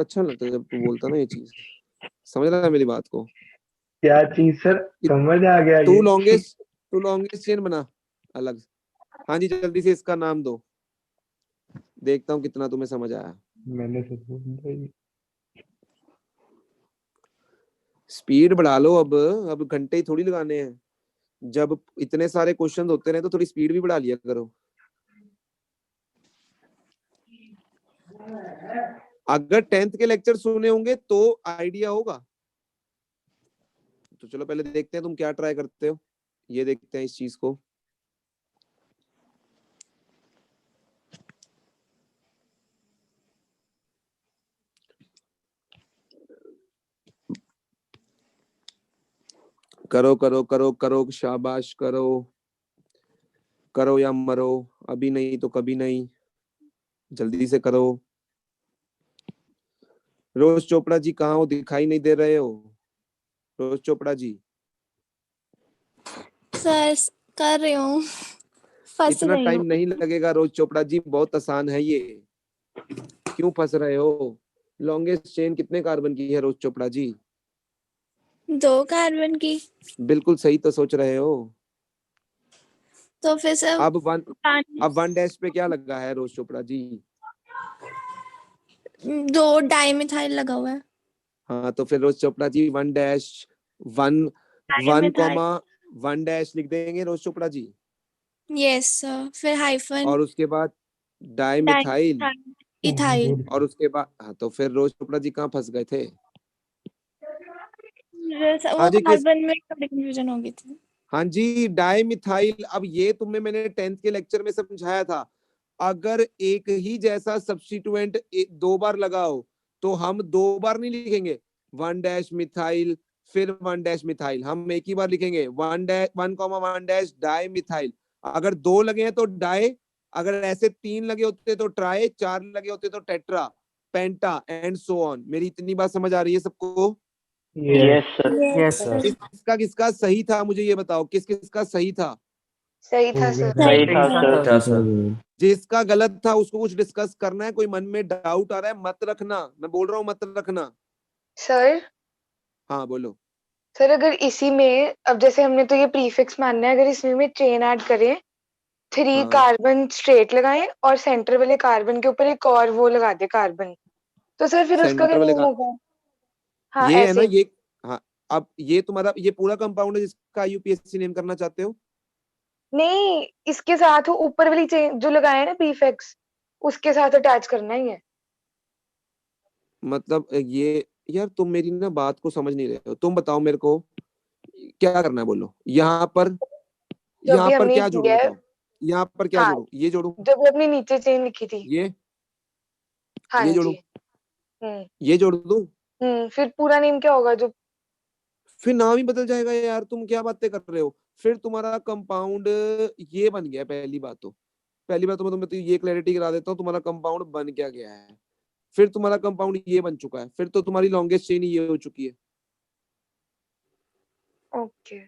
अच्छा नहीं लगता जब तू बोलता ना ये चीज, समझ रहा है मेरी बात को? क्या चीज सर? कि समझ आ गया तू ये। लॉन्गेस्ट, तू लॉन्गेस्ट चेन बना अलग। हाँ जी जल्दी से इसका नाम दो, देखता हूँ कितना तुम्हें समझ आया। मैंने तो बोल दिया ये। स्पीड बढ़ा लो अब घंटे ही थोड़ी लगाने हैं। जब इतने सारे क्वेश्चन होते रहे तो थोड़ी स्पीड भी बढ़ा लिया करो। अगर 10th के लेक्चर सुने होंगे तो आइडिया होगा। तो चलो पहले देखते हैं तुम क्या ट्राई करते हो, ये देखते हैं इस चीज को। करो करो करो करो, शाबाश करो, करो या मरो, अभी नहीं तो कभी नहीं, जल्दी से करो। रोज चोपड़ा जी कहाँ हो, दिखाई नहीं दे रहे हो? रोज चोपड़ा जी सर कर रही हूँ, फंस इतना गई टाइम हूँ। नहीं लगेगा रोज चोपड़ा जी, बहुत आसान है ये। क्यों फंस रहे हो? लॉन्गेस्ट चेन कितने कार्बन की है रोज चोपड़ा जी? 2 कार्बन की। बिल्कुल सही तो सोच रहे हो। तो फिर सर अब वन, पानी अब 1 पे क्या लगा है रोज चोपड़ा जी? 2 डाइमिथाइल लगा हुआ है। हाँ तो फिर रोज चोपड़ा जी 1 डाइमिथाइल। 1 लिख देंगे रोज चोपड़ा जी। यस सर, फिर हाइफन और उसके बाद डाइमिथाइल, डाइमिथाइल इथाइल। और उसके बाद हाँ तो फिर रोज चोपड़ा जी कहाँ फंस गए थे? वो हाँ जी किस, कार्बन में थोड़ी कंफ्यूजन हो गई थी। हाँ जी डाइमिथाइल। अब ये तुम्हें मैंने 10th के लेक्चर में समझाया था, अगर एक ही जैसा सब्स्टिट्यूएंट 2 बार लगाओ तो हम 2 बार नहीं लिखेंगे 1 मिथाइल फिर 1 मिथाइल, हम एक ही बार लिखेंगे 1 डाइमिथाइल। अगर 2 लगे हैं तो डाई, अगर ऐसे 3 लगे होते तो ट्राई, 4 लगे होते तो tetra, penta and so on. मेरी इतनी बात समझ आ रही है सबको? Yes sir. Yes sir. Sir. किसका किसका सही था मुझे ये बताओ, किस किसका सही था? सही था हो गया सर। सही था सही सर। जिसका गलत था उसको कुछ डिस्कस करना है? कोई मन में डाउट आ रहा है मत रखना, मैं बोल रहा हूँ मत रखना। सर हाँ बोलो। सर अगर इसी में, अब जैसे हमने तो ये प्रीफिक्स मानना है, अगर इसमें में चेन ऐड करें, 3 हाँ कार्बन स्ट्रेट लगाएं और सेंटर वाले कार्बन के ऊपर एक और वो लगा दे कार्बन, तो सर फिर उसका क्या सेंटर वाले नेम का होगा? हाँ ये है ना ऐसे। ये। हाँ अब ये तुम्हारा ये पूरा कंपाउंड है जिसका यूपीएससी नेम करना चाहते हो? नहीं, इसके साथ वो ऊपर वाली चेन जो लगाए है ना प्रीफिक्स, उसके साथ अटैच करना ही है। मतलब ये, यार तुम मेरी ना बात को समझ नहीं रहे हो। तुम बताओ मेरे को क्या करना है, बोलो। जो यहाँ भी पर हमने क्या जोड़ू किया है। बताओ? यहाँ पर क्या हाँ, जोड़ू? ये जोड़ू, जो भी अपनी नीचे चेन लिखी थी। हाँ ये जी। जोड़ू, हम्म ये जोड़ दूं? फिर पूरा नेम क्या होगा जो? फिर नाम ही बदल जाएगा यार, तुम क्या बातें कर रहे हो? फिर तुम्हारा कंपाउंड ये बन गया। पहली बात तो मैं तुम्हें तो ये क्लैरिटी करा देता हूँ, तुम्हारा कंपाउंड बन क्या गया है। फिर तुम्हारा कंपाउंड ये बन चुका है, फिर तो तुम्हारी लॉन्गेस्ट चेन ये हो चुकी है। ओके।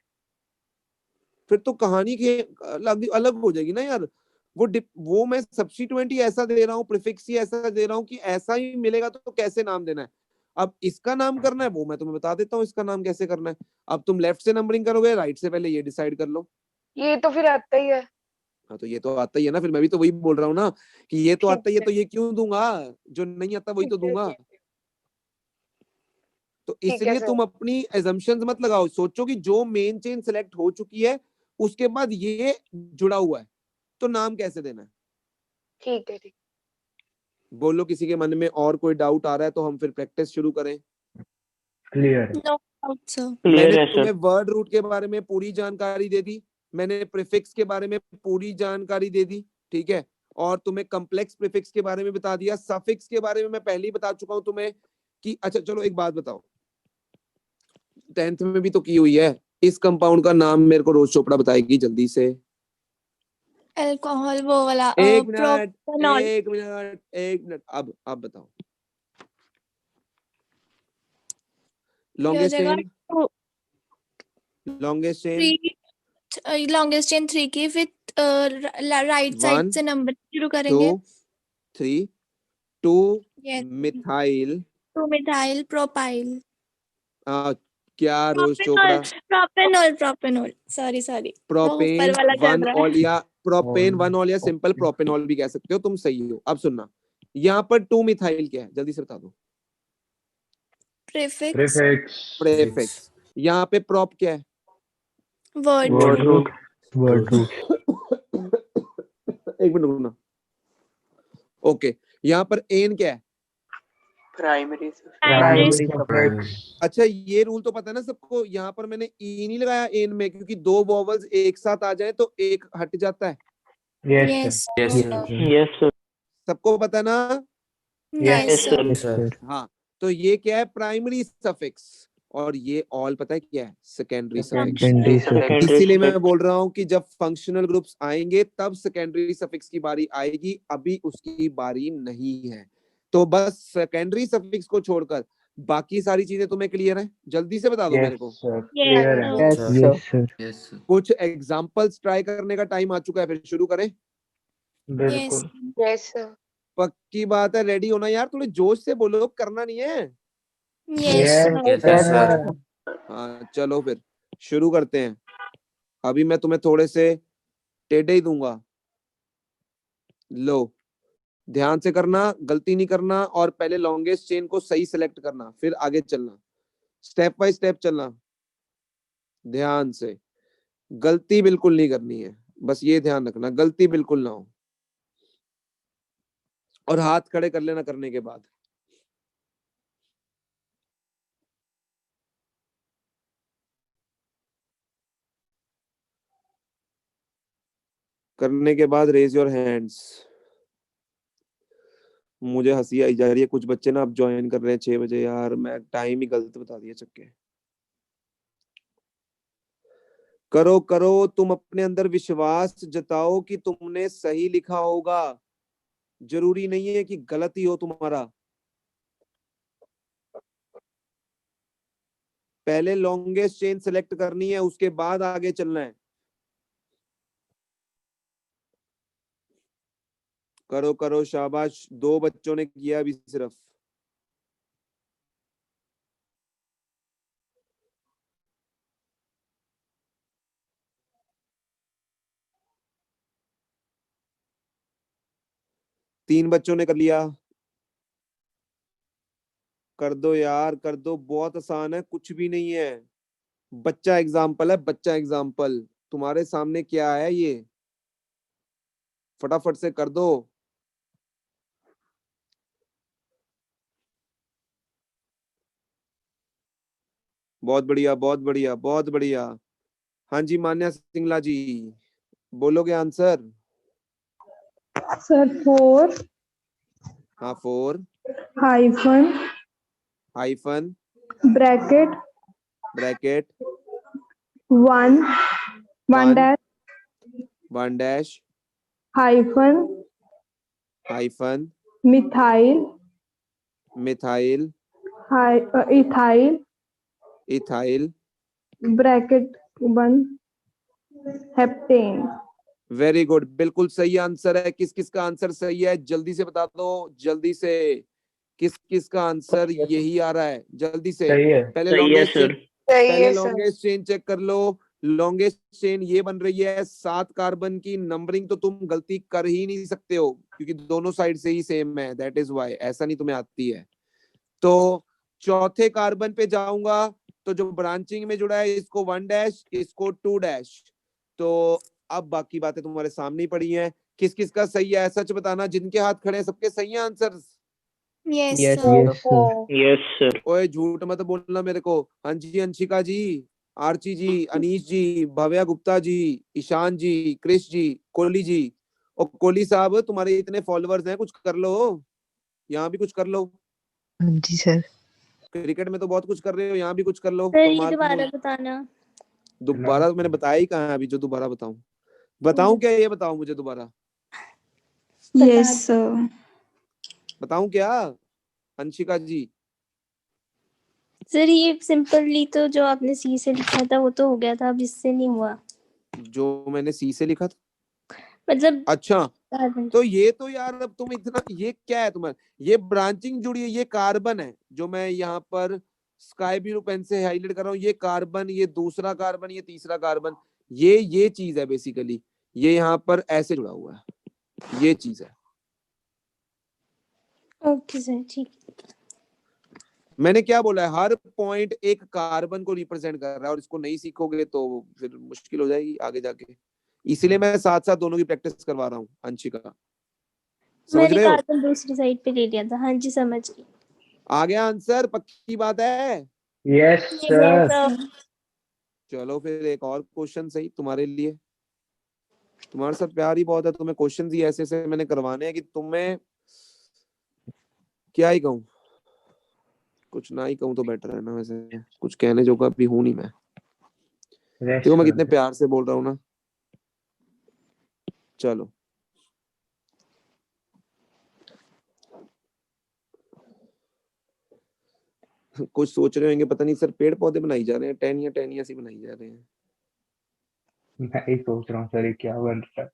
फिर तो कहानी के अलग अलग हो जाएगी ना यार। वो मैं सब्स्टिट्यूएंट ही ऐसा दे रहा हूँ, प्रीफिक्स ही ऐसा दे रहा हूँ कि ऐसा ही मिलेगा तो कैसे नाम देना है। अब इसका नाम करना है वो मैं तुम्हें बता देता हूँ इसका नाम कैसे करना है। अब तुम लेफ्ट से नंबरिंग करोगे राइट से, पहले ये डिसाइड कर लो। ये तो फिर आता ही है। हाँ तो ये तो आता ही है ना, फिर मैं भी तो वही बोल रहा हूँ ना कि ये तो आता ही है, तो ये क्यों दूंगा, जो नहीं आता वही तो दूंगा। तो ठीक है इसलिए सर। तुम अपनी एजम्पशंस मत लगाओ, सोचो कि जो मेन चेन सिलेक्ट हो चुकी है उसके बाद ये जुड़ा हुआ है तो नाम कैसे देना है। ठीक है ठीक। बोलो किसी के मन में और कोई डाउट आ रहा है तो हम फिर प्रैक्टिस शुरू करें। Clear. No doubt sir. Clear मैंने है सर। तुम्हें वर्ड रूट के बारे में पूरी जानकारी दे दी, मैंने प्रीफिक्स के बारे में पूरी जानकारी दे दी, ठीक है, और तुम्हें कॉम्प्लेक्स प्रीफिक्स के बारे में बता दिया। सफिक्स के बारे में मैं पहले ही बता चुका हूं तुम्हें कि अच्छा चलो एक बात बताओ, 10th में भी तो की हुई है, इस कंपाउंड का नाम मेरे को रोज चोपड़ा बताएगी जल्दी से। अल्कोहल वो वाला एक मिनट प्रोपेनॉल। एक मिनट एक मिनट, अब बताओ। ये हो लॉन्गेस्ट जाएगा chain, longest chain 3, longest chain 3 की, विथ राइट साइड 1 से नंबर शुरू 2 करेंगे। 3 2 यस। Methyl 2 methyl propyl. क्या रोज प्रोपेनॉल चोपड़ा, प्रोपेनॉल प्रोपेनॉल, सॉरी वो ऊपर प्रोपेन वाला चल 1 रहा है। ऑल या प्रोपेन 1 ऑल या सिंपल प्रोपेनॉल भी कह सकते हो, तुम सही हो। अब सुनना, यहाँ पर 2 मिथाइल क्या है जल्दी से बता दो। Prefix prefix. यहाँ पे प्रोप क्या है? Word word root. Word root एक मिनट रुकना। ओके, यहाँ पर एन क्या है? प्राइमरी अच्छा ये रूल तो पता है ना सबको, यहाँ पर मैंने ई नहीं लगाया एन में क्योंकि 2 वोवल्स एक साथ आ जाए तो एक हट जाता है। Yes yes sir. सबको पता है ना? Yes sir. सर हाँ, तो ये क्या है? Primary suffix. और ये ऑल पता है क्या है? Secondary suffix. सेकेंडरी सफिक्स इसीलिए मैं बोल रहा हूँ कि जब फंक्शनल ग्रुप्स आएंगे तब सेकेंडरी सफिक्स की बारी आएगी, अभी उसकी बारी नहीं है। तो बस सेकेंडरी सफिक्स को छोड़कर बाकी सारी चीजें तुम्हें क्लियर है? जल्दी से बता दो मेरे को। क्लियर है। यस सर कुछ एग्जांपल्स ट्राई करने का टाइम आ चुका है, फिर शुरू करें। बिल्कुल। Yes sir. पक्की बात है, रेडी होना यार, थोड़े जोश से बोलो, करना नहीं है। Yes sir. हाँ चलो फिर शुरू करते हैं। अभी मैं तुम्हें थोड़े से टेढ़े ही दूंगा, लो ध्यान से करना, गलती नहीं करना, और पहले लॉन्गेस्ट चेन को सही सेलेक्ट करना, फिर आगे चलना, स्टेप बाय स्टेप चलना ध्यान से। गलती बिल्कुल नहीं करनी है, बस ये ध्यान रखना गलती बिल्कुल ना हो। और हाथ खड़े कर लेना करने के बाद। करने के बाद रेज योर हैंड्स। मुझे हंसी आई जा रही है, कुछ बच्चे ना अब ज्वाइन कर रहे हैं 6 बजे। यार मैं टाइम ही गलत बता दिया चक्के। करो करो, तुम अपने अंदर विश्वास जताओ कि तुमने सही लिखा होगा, जरूरी नहीं है कि गलत ही हो तुम्हारा। पहले लॉन्गेस्ट चेन सेलेक्ट करनी है, उसके बाद आगे चलना है। करो करो, शाबाश, 2 बच्चों ने किया अभी सिर्फ। तीन बच्चों ने कर लिया। कर दो यार, कर दो, बहुत आसान है, कुछ भी नहीं है। बच्चा एग्जाम्पल है, बच्चा एग्जाम्पल। तुम्हारे सामने क्या है ये, फटाफट से कर दो। बहुत बढ़िया बहुत बढ़िया बहुत बढ़िया। हाँ जी मान्या सिंगला जी, बोलोगे आंसर? सर 4 हाँ 4 hyphen hyphen bracket bracket 1 1 dash 1 dash hyphen hyphen methyl methyl ethyl ethyl bracket 1 heptane. Very good, बिल्कुल सही आंसर है। किस किस का आंसर सही है जल्दी से बता दो, जल्दी से। किस किस का आंसर यही आ रहा है, जल्दी से। सही है। पहले सही है लॉन्गेस्ट सर। चेन, सही पहले है सर। लॉन्गेस्ट चेन चेक कर लो। लॉन्गेस्ट चेन ये बन रही है 7 कार्बन की। नंबरिंग तो तुम गलती कर ही नहीं सकते हो क्योंकि दोनों साइड से ही सेम है, दैट इज व्हाई। ऐसा नहीं तुम्हें आती है। तो चौथे कार्बन पे जाऊंगा तो जो ब्रांचिंग में जुड़ा है इसको 1 डैश, इसको 2 डैश। तो अब बाकी बातें तुम्हारे सामने ही पड़ी हैं। किस किस का सही है सच बताना, जिनके हाथ खड़े हैं सबके सही है answer. Yes Yes, sir. yes, sir. Yes sir. ओए झूठ मत बोलना मेरे को। हाँ जी, अंशिका जी, आर्ची जी, अनीश जी, भव्या गुप्ता जी, ईशान जी, क्रिश जी, कोहली जी। और कोहली साहब तुम्हारे इतने फॉलोअर्स हैं, कुछ कर लो, यहाँ भी कुछ कर लो। हाँ जी सर। क्रिकेट में तो बहुत कुछ कर रहे हो, यहाँ भी कुछ कर लो। सर ये कमाल दोबारा बताना। दोबारा तो मैंने बताया ही कहाँ है अभी, जो दोबारा बताऊं क्या, ये बताओ मुझे दोबारा। Yes sir. बताऊं क्या अंशिका जी? सर ये सिंपली तो जो आपने सी से लिखा था वो तो हो गया था, अब इससे नहीं हुआ। जो मैंने सी से लिखा था, मतलब अच्छा। तो ये तो यार अब तुम इतना, ये क्या है तुम्हारा, ये ब्रांचिंग जुड़ी है, ये कार्बन है जो मैं यहाँ पर स्काई ब्लू पेन से हाईलाइट कर रहा हूँ। ये कार्बन, ये दूसरा कार्बन, ये तीसरा कार्बन, ये चीज है बेसिकली। ये यहाँ पर ऐसे जुड़ा हुआ है, ये चीज है। ओके सर ठीक। मैंने क्या बोला है, हर पॉइंट एक कार्बन को रिप्रेजेंट कर रहा है और इसको नहीं सीखोगे तो फिर मुश्किल हो जाएगी आगे जाके। इसीलिए मैं साथ साथ दोनों की प्रैक्टिस करवा रहा हूँ अंशिका, समझ मैंने रहे हो? कार्बन दूसरी साइड पे ले लिया था। हाँ जी समझ गई। आ गया आंसर, पक्की बात है? Yes Yes, sir. sir. चलो फिर एक और क्वेश्चन सही तुम्हारे लिए। तुम्हारे साथ प्यार ही बहुत है, तुम्हें क्वेश्चन ही ऐसे ऐसे मैंने करवाने हैं कि तुम्हें क्या ही कहूँ, कुछ ना ही कहूँ तो बेटर है ना। वैसे कुछ कहने जो भी हूं नहीं मैं। देखो मैं कितने प्यार से बोल रहा हूँ ना। चलो कुछ सोच रहे होंगे पता नहीं सर पेड़ पौधे बनाई जा रहे हैं, टहनियां टहनियां सी बनाई जा रहे हैं। मैं ही सोच रहा हूँ सर ये क्या बन रहा है।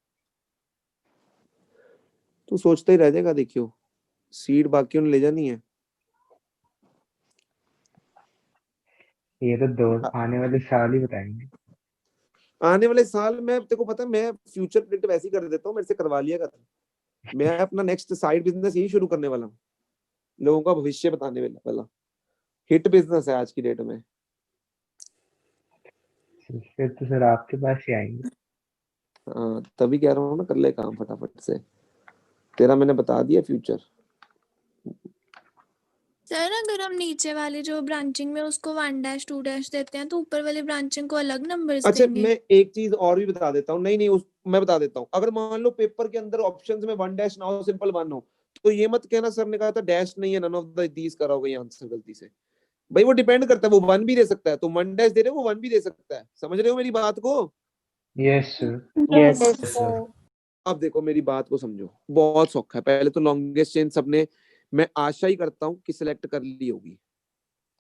तू सोचता ही रह जाएगा, देखियो सीड बाकियों ने ले जानी है। ये तो दो आने वाले साल ही बताएंगे। आने वाले साल में तेरे को पता है, मैं फ्यूचर प्रिडिक्ट वैसे ही कर देता हूँ, मेरे से करवा लिया कर। मैं अपना नेक्स्ट साइड बिजनेस यही शुरू करने वाला हूँ, लोगों का भविष्य बताने वाला। हिट बिजनेस है आज की डेट में। फिर तो सर आपके पास ही आएंगे। हाँ तभी कह रहा हूँ ना, कर ले काम फटाफट से, तेरा मैंने बता दिया फ्यूचर। सर अगर हम नीचे वाले जो ब्रांचिंग में उसको 1 डैश 2 डैश देते हैं तो ऊपर वाले ब्रांचिंग को अलग नंबर्स अच्छा देंगे? मैं एक चीज और भी बता देता हूँ। नहीं मैं बता देता हूँ। अगर मान लो पेपर के अंदर ऑप्शंस में 1 डैश ना हो, सिंपल 1 हो, तो ये मत कहना सर ने कहा था डैश नहीं है, नन ऑफ द दीस करा होगा ये आंसर गलती से। भाई वो डिपेंड करता है, वो 1 भी दे सकता है, तो 1 डैश दे रहे हो वो 1 भी दे सकता है। समझ रहे हो मेरी बात को? Yes sir. Yes sir. अब देखो मेरी बात को समझो, बहुत सौखा है। पहले तो लॉन्गेस्ट चेन सबने, मैं आशा ही करता हूँ कि सिलेक्ट कर ली होगी।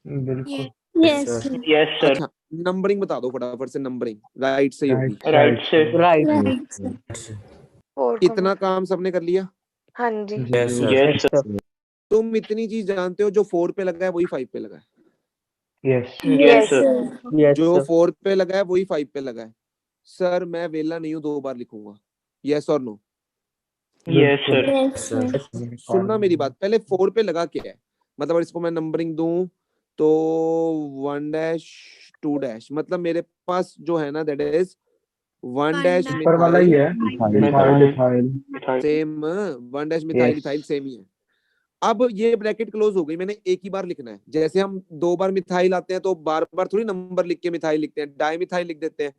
बिल्कुल। Yes yes sir. अच्छा नंबरिंग बता दो फटाफट से। नंबरिंग राइट से ही होगी। राइट से। Right sir. इतना काम सबने कर लिया? हाँ जी। Yes sir. तुम इतनी चीज जानते हो, जो 4 पे लगा है वही 5 पे लगा है। Yes yes sir. सर। जो 4 पे लगा है वही 5 पे लगा है। सर मैं वेला नहीं हूँ, 2 बार लिखूंगा, यस और no? Yes sir. Yes sir. सुनना मेरी बात, पहले 4 पे लगा क्या है, मतलब अगर इसको मैं नंबरिंग दूं तो 1 डैश 2 डैश, मतलब मेरे पास जो है ना दैट इज 1 डैश ऊपर वाला ही है। Methyl. Same 1 dash methyl Yes. Ethyl same ही है। अब ये ब्रैकेट क्लोज हो गई, मैंने एक ही बार लिखना है। जैसे हम 2 बार मिथाइल आते हैं तो बार बार थोड़ी नंबर लिख के मिथाइल लिखते हैं, डाइमिथाइल लिख देते हैं।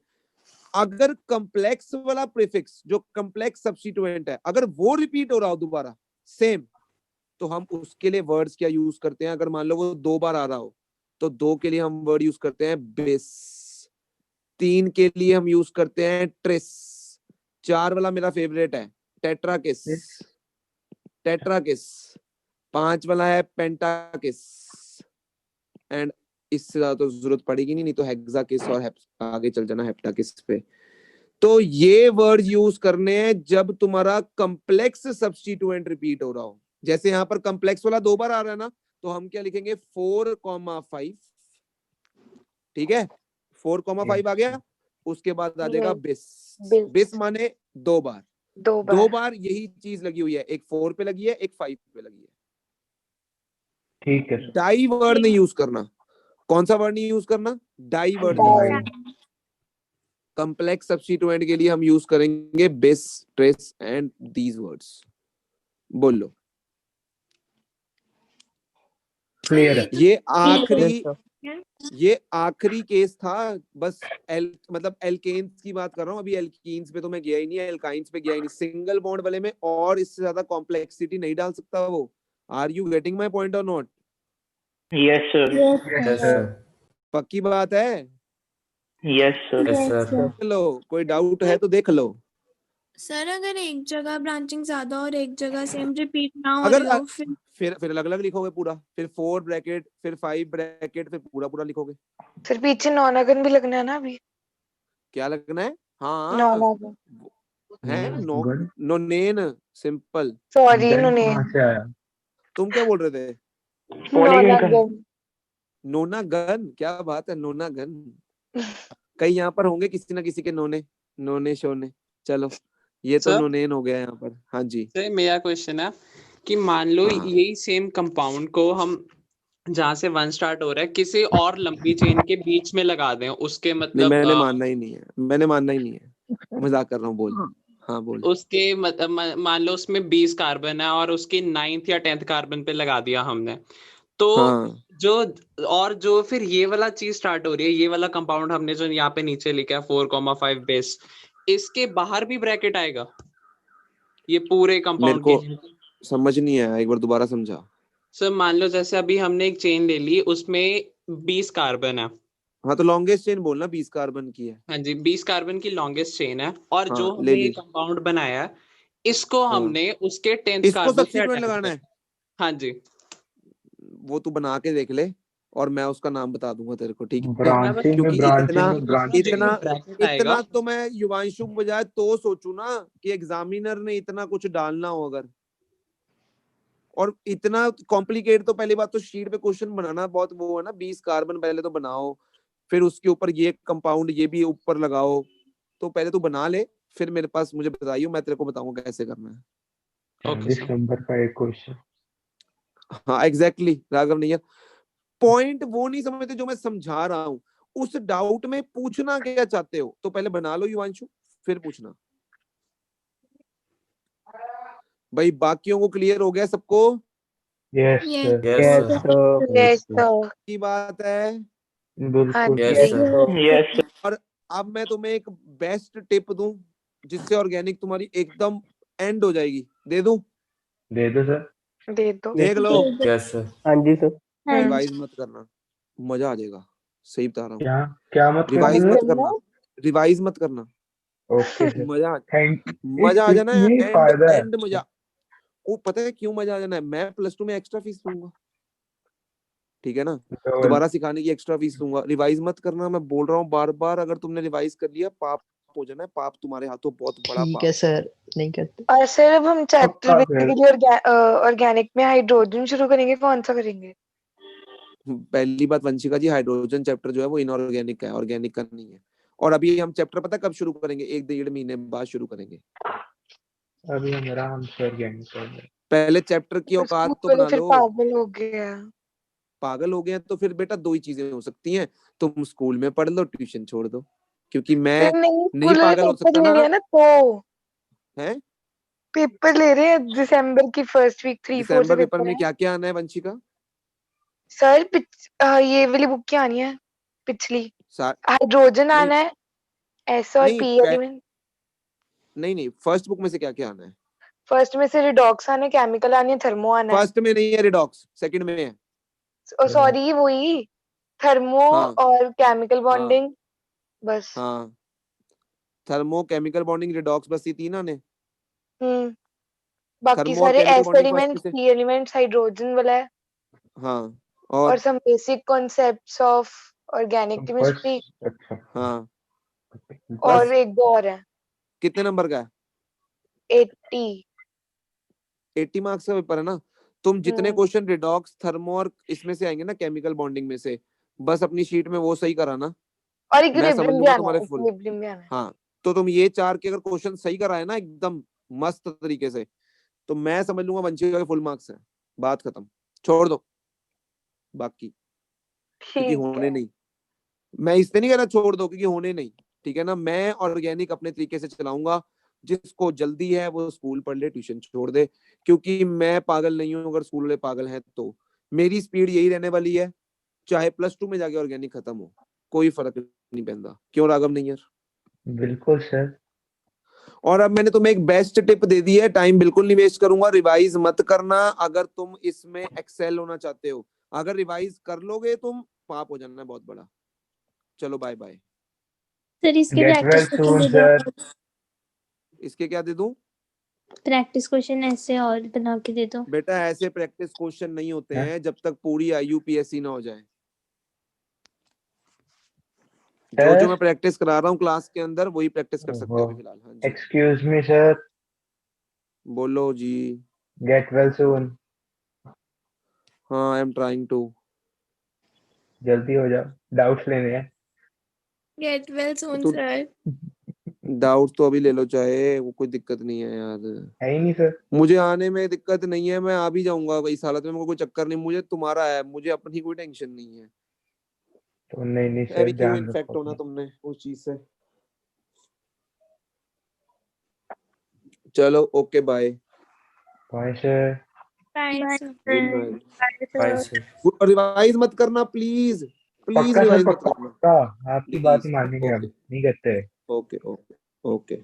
अगर कॉम्प्लेक्स वाला प्रीफिक्स जो कॉम्प्लेक्स सब्स्टिट्यूएंट है अगर वो रिपीट हो रहा हो दोबारा सेम, तो हम उसके लिए वर्ड्स क्या यूज करते हैं? अगर मान लो वो 2 बार आ रहा हो तो 2 के लिए हम वर्ड यूज करते हैं बेस, 3 के लिए हम यूज करते हैं ट्रिस, 4 वाला मेरा फेवरेट है टेट्राकिस, टेट्राकिस, 5 वाला है पेंटाकिस, एंड इससे ज्यादा तो जरूरत पड़ेगी नहीं तो हेक्सा किस और आगे चल जाना हेप्टा किस पे। तो ये वर्ड यूज करने हैं जब तुम्हारा कम्प्लेक्स सब्स्टिट्यूएंट रिपीट हो रहा हो। जैसे यहाँ पर कम्प्लेक्स वाला 2 बार आ रहा है ना, तो हम क्या लिखेंगे 4,5। ठीक है, 4,5 आ गया, उसके बाद आ जाएगा बिस। बिस माने 2 बार, 2 बार यही चीज लगी हुई है, एक 4 पे लगी है, एक 5 पे लगी है। ठीक है सर। डाई वर्ड नहीं यूज करना। कौन सा वर्ड नहीं यूज करना? डाई वर्ड नहीं यूज करना। कम्प्लेक्स सब्स्टिट्यूएंट के लिए हम यूज करेंगे बिस, ट्रेस एंड दीज वर्ड्स। बोलो। क्लियर है। ये आखिरी केस था बस। मतलब एल्केन्स की बात कर रहा हूँ, अभी एल्कीन्स पे तो मैं गया ही नहीं, एल्काइंस पे गया ही नहीं। सिंगल बॉन्ड वाले में और इससे ज्यादा कॉम्प्लेक्सिटी नहीं डाल सकता वो। Are you getting my point और not? Yes sir. Yes sir. पक्की बात है? Yes sir. लो, कोई डाउट है तो देख लो। सर अगर एक जगह ब्रांचिंग ज्यादा और एक जगह सेम रिपीट ना हो अगर रही हो फिर अलग अलग लिखोगे पूरा, फिर 4 ब्रैकेट, फिर 5 ब्रैकेट, फिर पूरा लिखोगे। फिर पीछे नॉनागन भी लगना है ना अभी। क्या लगना है? हाँ नॉनागन है, नोनेन सिंपल। सॉरी गन नोने कहाँ से आया? तुम क्या बोल रहे थे? नॉनागन नोना गन, क्या बात है, नोना गन। कई यहाँ पर होंगे किसी ना किसी के नोने शोने। चलो ये तो सर? नोनेन हो गया यहाँ पर। हाँ जी सर मेरा क्वेश्चन है कि मान लो हाँ। यही सेम कंपाउंड को हम जहाँ से 1 स्टार्ट हो रहा है किसी और लंबी चेन के बीच में लगा दें, उसके नहीं, मतलब मैंने मानना ही नहीं है, मैंने मानना ही नहीं है, मजाक कर रहा हूँ। बोल। हाँ बोल। उसके मान लो उसमें 20 कार्बन है और उसकी 9th या 10th कार्बन पे लगा दिया हमने, तो हाँ जो फिर ये वाला चीज स्टार्ट हो रही है, ये वाला कंपाउंड हमने जो यहाँ पे नीचे लिखा है 4,5 बेस, इसके बाहर भी ब्रैकेट आएगा ये पूरे मेरे कंपाउंड को के? समझ नहीं आया, एक बार दोबारा समझा। सर मान लो जैसे अभी हमने एक चेन ले ली, उसमें 20 कार्बन है। हाँ तो लॉन्गेस्ट चेन बोलना 20 कार्बन की है। हाँ जी, 20 कार्बन की लॉन्गेस्ट चेन है और हाँ जो ले हमने ली। कंपाउंड बनाया है इसको हाँ हमने उसके 10th इसको कार्बन से सब्स्टिट्यूएंट अटैच लगाना कर। है, हाँ जी। वो तू बना के देख ले और मैं उसका नाम बता दूंगा तेरे को, ठीक है? ब्रांचिंग क्योंकि में ब्रांचिंग में इतना ब्रैकेट आएगा। इतना तो मैं युवांशु के बजाय तो सोचू ना कि एग्जामिनर ने इतना कुछ डालना हो अगर, और इतना कॉम्प्लिकेट। तो पहली बात तो शीट पे क्वेश्चन बनाना बहुत वो है ना, 20 कार्बन पहले तो बनाओ, फिर उसके ऊपर ये कंपाउंड ये भी ऊपर लगाओ। तो पहले तू बना ले, फिर मेरे पास मुझे बताइयो, मैं तेरे को बताऊंगा कैसे करना है। Okay 40 sir. नंबर का एक क्वेश्चन। हाँ एग्जैक्टली राघव नहीं है। पॉइंट वो नहीं समझते जो मैं समझा रहा हूँ। उस डाउट में पूछना क्या चाहते हो तो पहले बना लो युवांशु, फिर पूछना। भाई बाकियों को क्लियर हो गया सबको? Yes Yes. Sir. Yes sir. की बात है। हाँ बिल्कुल यस जी सर। Yes sir. और अब मैं तुम्हें एक बेस्ट टिप दूं जिससे ऑर्गेनिक तुम्हारी एकदम एंड हो जाएगी। दे दूं? दे दो सर। दे दो। देख लो, यस सर। हाँ जी सर। रिवाइज मत करना, मजा आ जाएगा। सही बता रहा हूँ, क्या क्या मत रिवाइज करना मत सर? करना, रिवाइज मत करना। Okay sir. मजा थैंक मजा आ जाना है, इसमें एंड फायदा है। एंड मजा। वो पता है क्यों मजा आ जाना है? मैं +2 में एक्स्ट्रा फीस लूंगा, ठीक है ना? तो दोबारा सिखाने की एक्स्ट्रा फीस लूंगा। रिवाइज मत करना, मैं बोल रहा हूँ बार बार। अगर तुमने रिवाइज कर लिया पाप हो जाना है, पाप तुम्हारे हाथों, बहुत बड़ा ठीक पाप। है सर, नहीं करते। और सर अब हम चैप्टर पक्का फिर। बेसिकली ऑर्गेनिक में हाइड्रोजन शुरू करेंगे, कौन सा करेंगे? पहली बात वंशिका जी, हाइड्रोजन चैप्टर जो है वो इनऑर्गेनिक का है, ऑर्गेनिक का नहीं है। और अभी हम चैप्टर पता कब शुरू करेंगे? 1-1.5 महीने बाद शुरू करेंगे। अभी हम आराम से ऑर्गेनिक कर रहे हैं। पहले चैप्टर की औकात तो बना फिर लो। पागल हो गया। पागल हो गए तो फिर बेटा 2 ही चीजें हो सकती हैं, तुम स्कूल में पढ़ लो, ट्यूशन छोड़ दो। क्योंकि मैं फिर नहीं, नहीं स्कूल पागल हो पेपर सकता ले ना, लिया ना, तो है? पेपर ले रहे हैं दिसंबर की फर्स्ट वीक, 3-4 से दिसंबर पेपर पेपर में है क्या क्या आना है वंशिका? सर। ये वाली बुक की आनी है, पिछली। सा- हाइड्रोजन नहीं आना है, एस और नहीं पी एलिमेंट। नहीं, फर्स्ट बुक में से क्या क्या आना है? फर्स्ट में से रिडॉक्स आने, केमिकल आनी है, थर्मो आना है। फर्स्ट में नहीं है रिडॉक्स, सेकंड में है। सॉरी वही थर्मो हाँ और केमिकल हाँ बॉन्डिंग, बस। हाँ, थर्मो केमिकल बॉन्डिंग रिडॉक्स, बस ये 3 आने। बाकी थर्मो और सारे केमिकल एस बॉन्डिंग फर्स्ट में एलिमेंट्स, से। पी एलिमेंट्स, हाइड्रोजन वाला है। हाँ और और some basic concepts of organic तो chemistry first अच्छा हाँ और एक दो और है कितने नंबर का है? 80 80 मार्क्स का पेपर है ना। तुम जितने हम्म क्वेश्चन रिडॉक्स थर्मो और इसमें से आएंगे ना, केमिकल बॉन्डिंग में से, बस अपनी शीट में वो सही कराना, और मैं समझ इक्विलिब्रियम भी लूंगा आना तुम्हारे है, फुल। इक्विलिब्रियम भी आना है। हाँ तो तुम ये 4 के अगर क्वेश्चन सही कराए ना एकदम मस्त तरीके से, तो मैं समझ लूंगा वंशिका के फुल मार्क्स है, बात खत्म, छोड़ दो बाकी, क्योंकि ठीक होने है नहीं। मैं इससे नहीं कह रहा छोड़ दो, क्योंकि होने नहीं, ठीक है ना। मैं ऑर्गेनिक अपने तरीके से चलाऊंगा, जिसको जल्दी है वो स्कूल पढ़ ले, ट्यूशन छोड़ दे, क्योंकि मैं पागल नहीं हूं। अगर स्कूल वाले पागल हैं तो मेरी स्पीड यही रहने वाली है, चाहे +2 में जाके ऑर्गेनिक खत्म हो, कोई फर्क नहीं पड़ता। क्यों राघव नहीं यार? बिल्कुल सर। और अब मैंने तुम्हें एक बेस्ट टिप दे दी है, टाइम बिल्कुल नहीं वेस्ट करूंगा, रिवाइज मत करना अगर तुम इसमें एक्सेल होना चाहते हो। अगर रिवाइज कर लोगे तुम, पाप हो जाना है बहुत बड़ा। चलो बाय बाय। सर इसके गेट वेल प्रैक्टिस क्वेश्चन सून दे दो, सर। इसके क्या दे दूं? प्रैक्टिस क्वेश्चन ऐसे और बना के दे दो। बेटा ऐसे प्रैक्टिस क्वेश्चन नहीं होते हैं? हैं जब तक पूरी IUPAC ना हो जाए। जो सर मैं प्रैक्टिस करा रहा हूँ क्लास के अंदर, वही प्रैक्टिस कर सकते ओहो हो अभी फिलहाल। हाँ जी एक्सक्यूज मी सर। बोलो जी। Get well soon. हाँ आई एम ट्राइंग टू। जल्दी हो जाओ, डाउट्स लेने हैं। गेट वेल सून तो सर। डाउट तो अभी ले लो चाहे, वो कोई दिक्कत नहीं है यार। है ही नहीं सर। मुझे आने में दिक्कत नहीं है, मैं आ भी जाऊंगा इस हालत में, मेरे को कोई चक्कर नहीं, मुझे तुम्हारा है, मुझे अपनी कोई टेंशन नहीं है। तो नहीं अभी सर, क्यों ध्यान इन्फेक्ट रखो होना अपना। तुमने उस चीज से। चलो okay bye. Bye sir. Bye bye sir. Good night. Bye sir. Sir. Revise मत करना प्लीज, प्लीज पक्का सर, रिवाइज मत पक्का करना पक्का। आपकी बात प्लीज। ही मानेंगे हम, ओके नहीं करते। Okay okay okay.